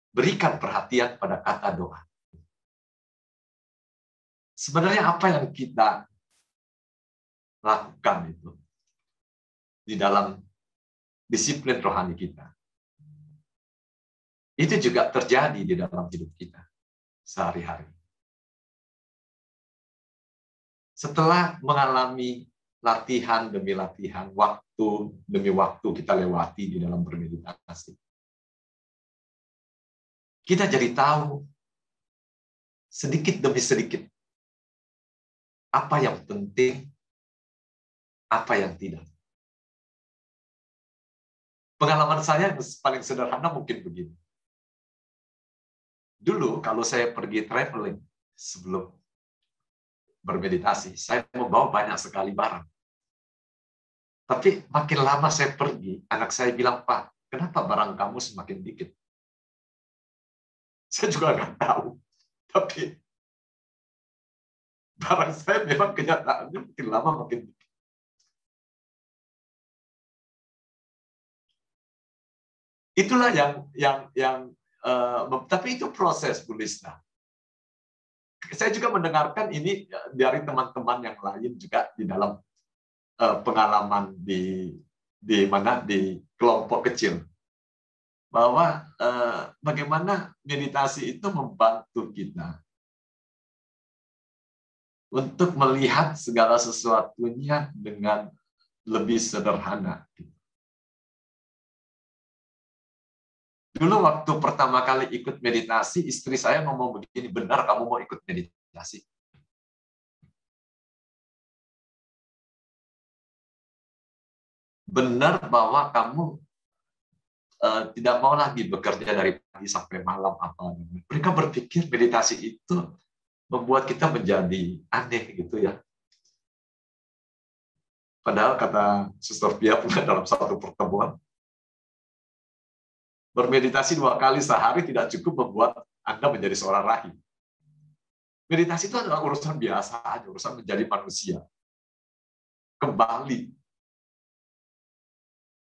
berikan perhatian pada kata doa. Sebenarnya apa yang kita lakukan itu di dalam disiplin rohani kita, itu juga terjadi di dalam hidup kita sehari-hari. Setelah mengalami latihan demi latihan, waktu demi waktu kita lewati di dalam bermeditasi, kita jadi tahu sedikit demi sedikit apa yang penting, apa yang tidak. Pengalaman saya yang paling sederhana mungkin begini. Dulu kalau saya pergi traveling sebelum bermeditasi, saya membawa banyak sekali barang. Tapi makin lama saya pergi, anak saya bilang, "Pak, kenapa barang kamu semakin dikit?" Saya juga nggak tahu. Tapi barang saya memang kenyataannya makin lama makin dikit. Itulah yang tapi itu proses, Bu Lisda. Saya juga mendengarkan ini dari teman-teman yang lain juga di dalam pengalaman di kelompok kecil, bahwa bagaimana meditasi itu membantu kita untuk melihat segala sesuatunya dengan lebih sederhana. Dulu waktu pertama kali ikut meditasi, istri saya ngomong begini, "Benar kamu mau ikut meditasi?" benar bahwa kamu tidak mau lagi bekerja dari pagi sampai malam apa. Mereka berpikir meditasi itu membuat kita menjadi aneh gitu ya. Padahal kata Suster Pia pernah dalam satu pertemuan, bermeditasi 2 kali sehari tidak cukup membuat Anda menjadi seorang rahib. Meditasi itu adalah urusan biasa aja, urusan menjadi manusia. Kembali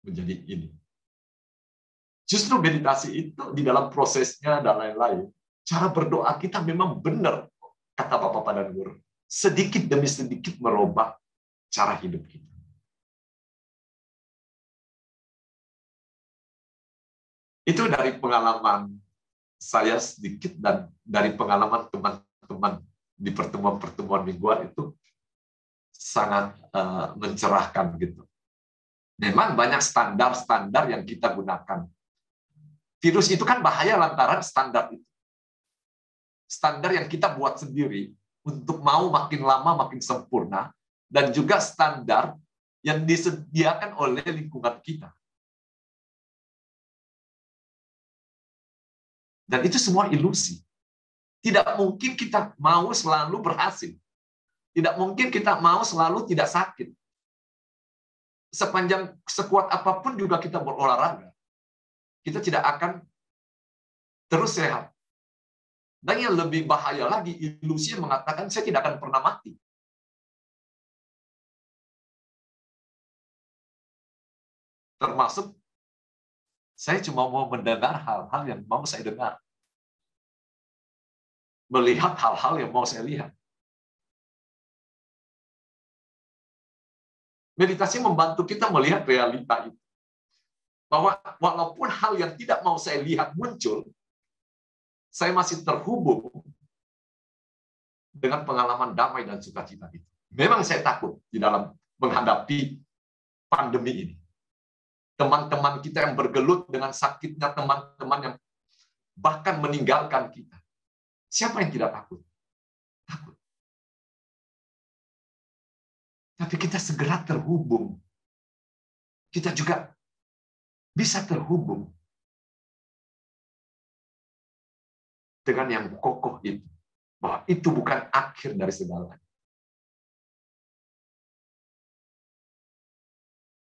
menjadi ini. Justru meditasi itu di dalam prosesnya dan lain-lain, cara berdoa kita memang benar, kata Bapak Padan Guru. Sedikit demi sedikit merubah cara hidup kita. Itu dari pengalaman saya sedikit dan dari pengalaman teman-teman di pertemuan-pertemuan mingguan itu sangat mencerahkan gitu. Memang banyak standar-standar yang kita gunakan. Virus itu kan bahaya lantaran standar itu. Standar yang kita buat sendiri untuk mau makin lama makin sempurna, dan juga standar yang disediakan oleh lingkungan kita. Dan itu semua ilusi. Tidak mungkin kita mau selalu berhasil. Tidak mungkin kita mau selalu tidak sakit. Sepanjang sekuat apapun juga kita berolahraga, kita tidak akan terus sehat. Dan yang lebih bahaya lagi, ilusi yang mengatakan saya tidak akan pernah mati. Termasuk saya cuma mau mendengar hal-hal yang mau saya dengar. Melihat hal-hal yang mau saya lihat. Meditasi membantu kita melihat realita itu. Bahwa walaupun hal yang tidak mau saya lihat muncul, saya masih terhubung dengan pengalaman damai dan sukacita itu. Memang saya takut di dalam menghadapi pandemi ini. Teman-teman kita yang bergelut dengan sakitnya, teman-teman yang bahkan meninggalkan kita. Siapa yang tidak takut? Takut. Tapi kita segera terhubung. Kita juga bisa terhubung dengan yang kokoh itu. Bahwa itu bukan akhir dari segalanya.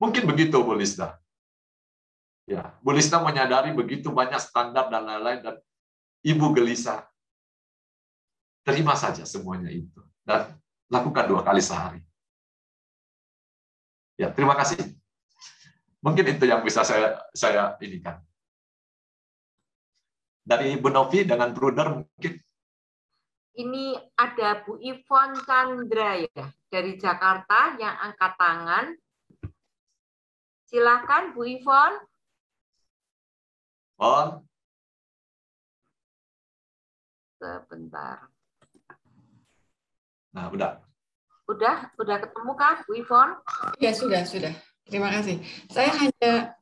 Mungkin begitu, Bu Lista. Ya, Bu Lista menyadari begitu banyak standar dan lain-lain, dan Ibu gelisah. Terima saja semuanya itu. Dan lakukan 2 kali sehari. Ya, terima kasih. Mungkin itu yang bisa saya inikan. Dari Bu Novi dengan Bruder mungkin. Ini ada Bu Ivon Chandra ya, dari Jakarta yang angkat tangan. Silakan Bu Ivon. Sebentar. Nah, udah. Udah ketemu kan, Bu Ivon? Ya, sudah. Terima kasih. Saya hanya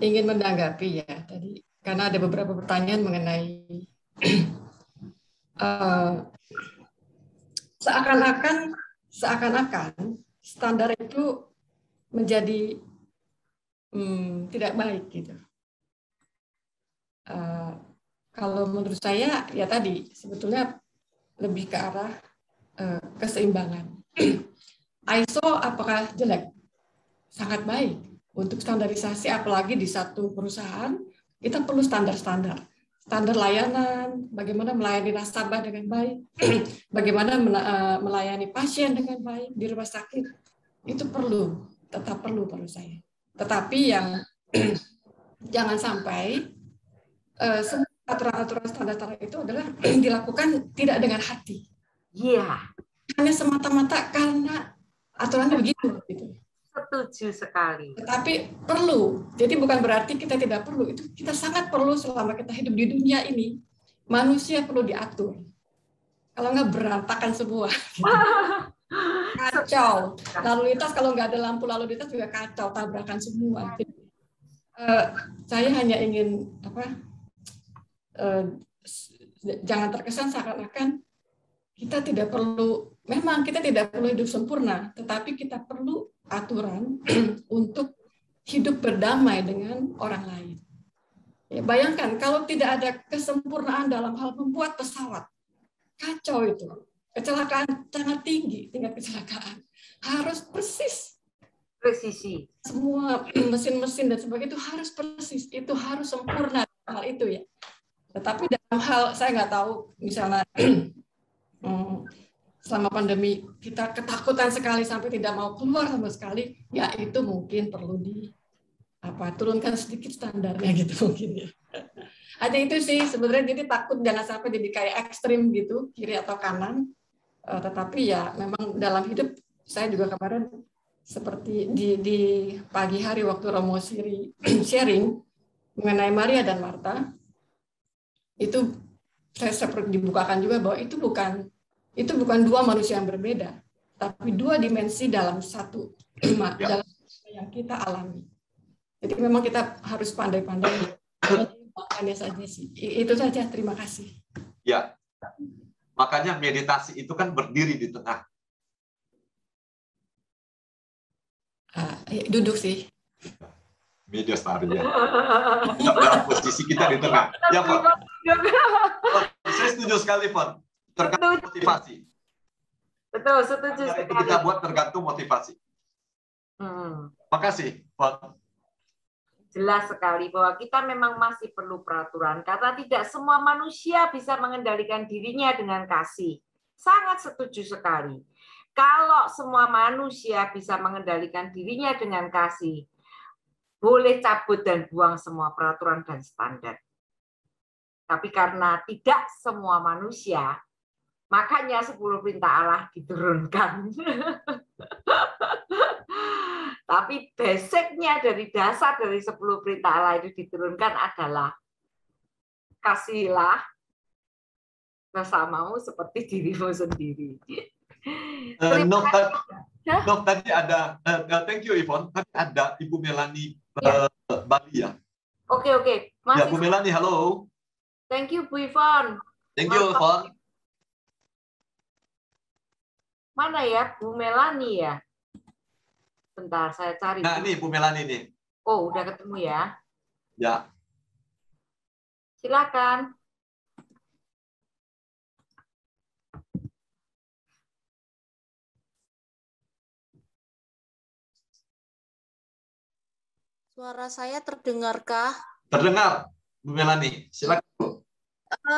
ingin menanggapi ya tadi, karena ada beberapa pertanyaan mengenai seakan-akan standar itu menjadi tidak baik gitu. Kalau menurut saya ya tadi sebetulnya lebih ke arah keseimbangan. ISO apakah jelek? Sangat baik. Untuk standarisasi, apalagi di satu perusahaan, kita perlu standar-standar. Standar layanan, bagaimana melayani nasabah dengan baik, bagaimana melayani pasien dengan baik di rumah sakit. Itu perlu, tetap perlu menurut saya. Tetapi yang jangan sampai aturan-aturan standar itu adalah dilakukan tidak dengan hati. Iya. Hanya semata-mata karena aturannya begitu. Gitu. Setuju sekali. Tetapi perlu. Jadi bukan berarti kita tidak perlu. Itu kita sangat perlu selama kita hidup di dunia ini. Manusia perlu diatur. Kalau nggak berantakan semua. Kacau. Lalu lintas kalau nggak ada lampu lalu lintas juga kacau, tabrakan semua. Jadi, saya hanya ingin jangan terkesan seakan-akan kita tidak perlu, memang kita tidak perlu hidup sempurna, tetapi kita perlu aturan untuk hidup berdamai dengan orang lain. Ya, bayangkan kalau tidak ada kesempurnaan dalam hal membuat pesawat, kacau itu. Kecelakaan sangat tinggi, tingkat kecelakaan. Harus persis. Presisi. Semua mesin-mesin dan sebagainya itu harus persis, itu harus sempurna hal itu ya. Tetapi dalam hal saya nggak tahu, misalnya selama pandemi kita ketakutan sekali sampai tidak mau keluar sama sekali, ya itu mungkin perlu turunkan sedikit standarnya gitu mungkin ya. Hanya itu sih sebenarnya, jadi takut jangan sampai jadi kayak ekstrim gitu kiri atau kanan. Tetapi ya memang dalam hidup saya juga kemarin seperti di pagi hari waktu Romo sharing mengenai Maria dan Marta, itu saya seperti dibukakan juga bahwa itu bukan dua manusia yang berbeda, tapi dua dimensi dalam satu dalam yang kita alami. Jadi memang kita harus pandai-pandai menyeimbangkannya saja sih. Itu saja, terima kasih. Ya, makanya meditasi itu kan berdiri di tengah. Duduk sih. Mediastari ya. Dalam posisi kita di tengah. Ya, Pak. Saya setuju sekali, Pak. Tergantung motivasi. Betul, setuju sekali. Itu kita buat tergantung motivasi. Makasih, Pak. Jelas sekali bahwa kita memang masih perlu peraturan karena tidak semua manusia bisa mengendalikan dirinya dengan kasih. Sangat setuju sekali. Kalau semua manusia bisa mengendalikan dirinya dengan kasih, boleh cabut dan buang semua peraturan dan standar. Tapi karena tidak semua manusia, makanya 10 perintah Allah diturunkan. Tapi basicnya dari dasar dari 10 perintah Allah itu diturunkan adalah kasihilah bersamamu seperti dirimu sendiri. Tadi ada, thank you Yvonne, tadi ada Ibu Melani Bali ya. Oke. Ya, Bu Melani, halo. Thank you Bu Yvonne. Thank you Yvonne. Mana ya Bu Melani ya? Bentar, saya cari. Nah, ini Bu Melani nih. Oh, udah ketemu ya? Ya. Silakan. Suara saya terdengarkah? Terdengar, Bu Melani. Silakan, Bu.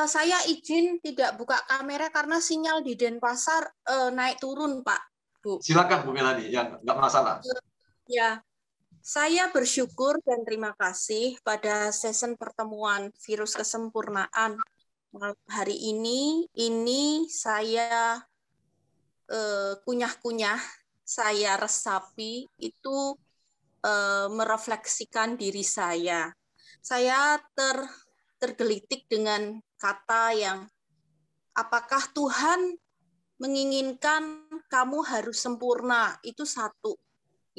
Saya izin tidak buka kamera karena sinyal di Denpasar naik turun, Pak. Bu. Silakan, Bu Melani. Ya, nggak masalah. Ya, saya bersyukur dan terima kasih pada sesi pertemuan virus kesempurnaan hari ini. Ini saya kunyah-kunyah, saya resapi itu merefleksikan diri saya. Saya tergelitik dengan kata yang apakah Tuhan menginginkan kamu harus sempurna, itu satu.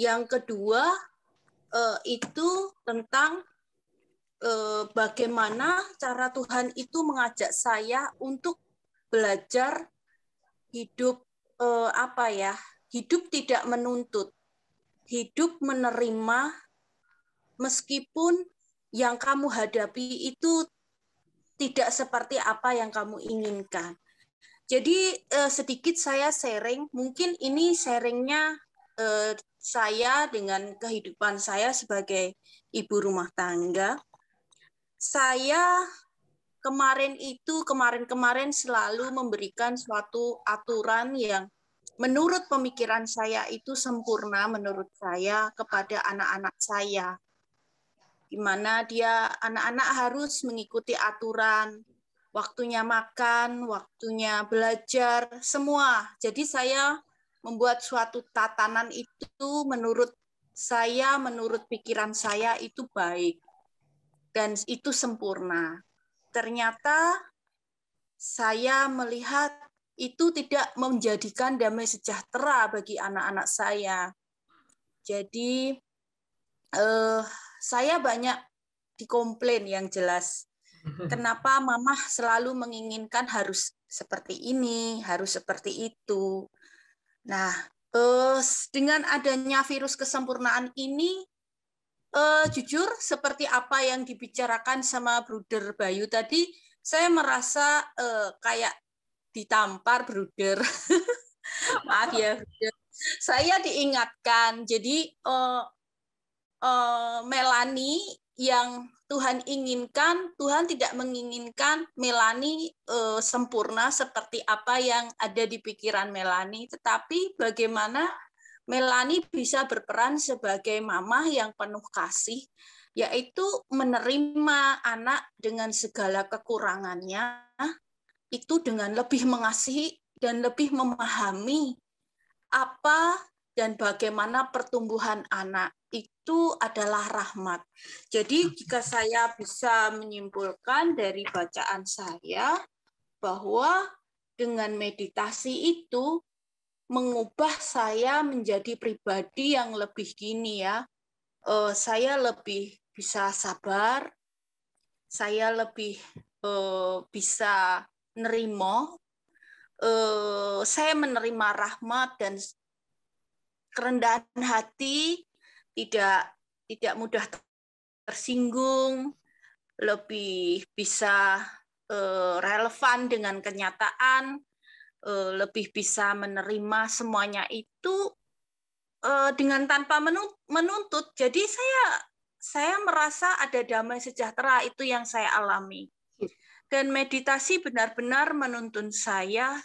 Yang kedua itu tentang bagaimana cara Tuhan itu mengajak saya untuk belajar hidup hidup tidak menuntut. Hidup menerima meskipun yang kamu hadapi itu tidak seperti apa yang kamu inginkan. Jadi sedikit saya sharing, mungkin ini sharingnya saya dengan kehidupan saya sebagai ibu rumah tangga. Saya kemarin selalu memberikan suatu aturan yang menurut pemikiran saya itu sempurna menurut saya kepada anak-anak saya. Di mana anak-anak harus mengikuti aturan, waktunya makan, waktunya belajar, semua. Jadi saya membuat suatu tatanan itu menurut pikiran saya itu baik. Dan itu sempurna. Ternyata saya melihat itu tidak menjadikan damai sejahtera bagi anak-anak saya. Jadi saya banyak dikomplain yang jelas. Kenapa Mama selalu menginginkan harus seperti ini, harus seperti itu. Nah, dengan adanya virus kesempurnaan ini, jujur seperti apa yang dibicarakan sama Bruder Bayu tadi, saya merasa kayak ditampar, Bruder. Maaf ya, Bruder. Saya diingatkan. Jadi Melanie yang Tuhan inginkan, Tuhan tidak menginginkan Melanie sempurna seperti apa yang ada di pikiran Melanie, tetapi bagaimana Melanie bisa berperan sebagai mama yang penuh kasih, yaitu menerima anak dengan segala kekurangannya, itu dengan lebih mengasihi dan lebih memahami apa dan bagaimana pertumbuhan anak. Itu adalah rahmat. Jadi jika saya bisa menyimpulkan dari bacaan saya bahwa dengan meditasi itu mengubah saya menjadi pribadi yang lebih gini ya. Saya lebih bisa sabar, saya lebih bisa nerimo, saya menerima rahmat dan kerendahan hati, tidak mudah tersinggung, lebih bisa relevan dengan kenyataan, lebih bisa menerima semuanya itu dengan tanpa menuntut. Jadi saya merasa ada damai sejahtera, itu yang saya alami. Dan meditasi benar-benar menuntun saya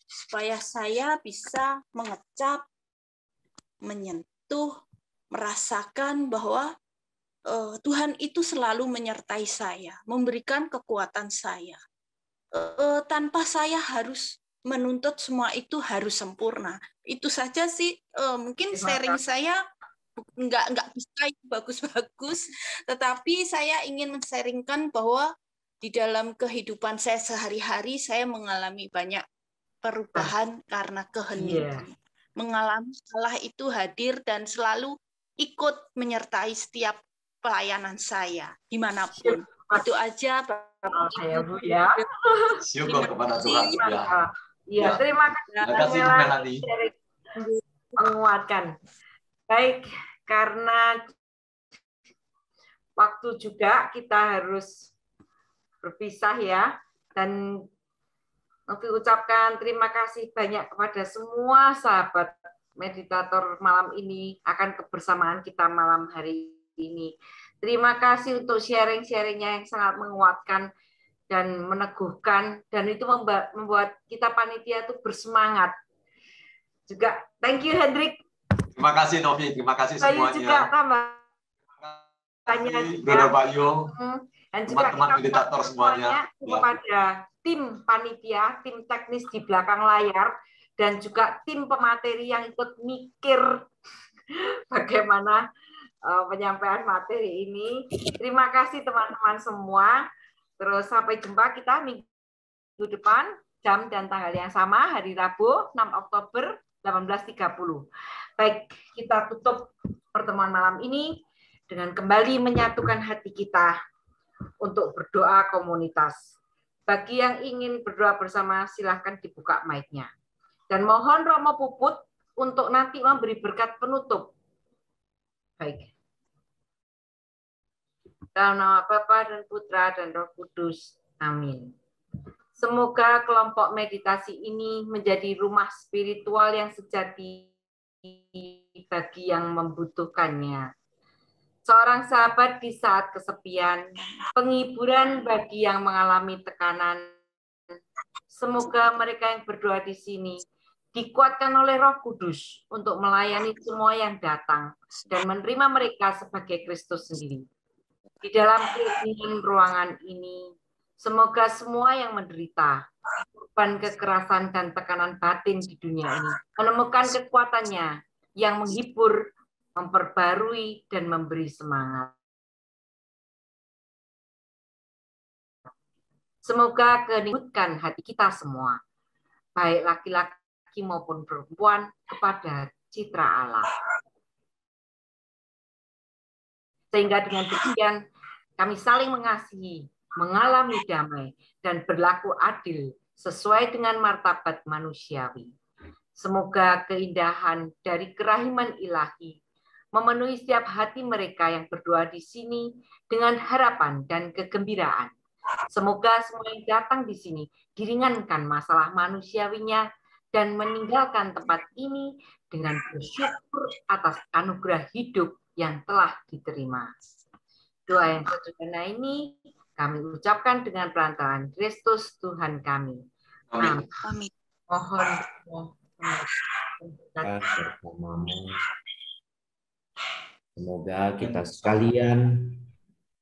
supaya saya bisa mengecap, menyentuh, merasakan bahwa Tuhan itu selalu menyertai saya, memberikan kekuatan saya. Tanpa saya harus menuntut semua itu harus sempurna. Itu saja sih, mungkin sharing saya nggak bisa bagus-bagus, tetapi saya ingin men-sharingkan bahwa di dalam kehidupan saya sehari-hari saya mengalami banyak perubahan karena keheningan. Mengalami salah itu hadir dan selalu ikut menyertai setiap pelayanan saya dimanapun. Itu aja Bapak saya Bu ya. Syukur kepada Tuhan ya. Iya, terima kasih Melanie menguatkan. Baik, karena waktu juga kita harus berpisah ya, dan Novi ucapkan terima kasih banyak kepada semua sahabat meditator malam ini akan kebersamaan kita malam hari ini. Terima kasih untuk sharing-sharingnya yang sangat menguatkan dan meneguhkan, dan itu membuat kita panitia itu bersemangat. Juga thank you Hendrik. Terima kasih Novi, terima kasih semuanya. Juga tambah banyak Brother Bayu, dan juga teman-teman meditator semuanya. Kepada tim panitia, tim teknis di belakang layar, dan juga tim pemateri yang ikut mikir bagaimana penyampaian materi ini. Terima kasih teman-teman semua. Terus sampai jumpa kita minggu depan, jam dan tanggal yang sama, hari Rabu 6 Oktober 18.30. Baik, kita tutup pertemuan malam ini dengan kembali menyatukan hati kita untuk berdoa komunitas. Bagi yang ingin berdoa bersama, silahkan dibuka mic-nya. Dan mohon Romo Puput untuk nanti memberi berkat penutup. Baik. Dalam nama Bapa dan Putra dan Roh Kudus. Amin. Semoga kelompok meditasi ini menjadi rumah spiritual yang sejati bagi yang membutuhkannya. Seorang sahabat di saat kesepian, penghiburan bagi yang mengalami tekanan. Semoga mereka yang berdoa di sini dikuatkan oleh Roh Kudus untuk melayani semua yang datang dan menerima mereka sebagai Kristus sendiri. Di dalam keinginan ruangan ini, semoga semua yang menderita korban kekerasan dan tekanan batin di dunia ini menemukan kekuatannya yang menghibur, memperbarui, dan memberi semangat. Semoga kenikmatan hati kita semua, baik laki-laki maupun perempuan, kepada citra Allah. Sehingga dengan demikian kami saling mengasihi, mengalami damai, dan berlaku adil sesuai dengan martabat manusiawi. Semoga keindahan dari kerahiman ilahi memenuhi setiap hati mereka yang berdoa di sini dengan harapan dan kegembiraan. Semoga semua yang datang di sini diringankan masalah manusiawinya dan meninggalkan tempat ini dengan bersyukur atas anugerah hidup yang telah diterima. Doa yang sederhana ini kami ucapkan dengan perantaraan Kristus Tuhan kami. Amin. Amin. Mohon bersamamu. Semoga kita sekalian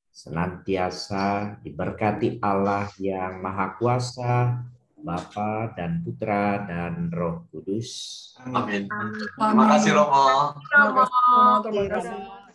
senantiasa diberkati Allah yang Maha Kuasa, Bapa dan Putra dan Roh Kudus. Amin. Terima kasih Romo. Terima kasih.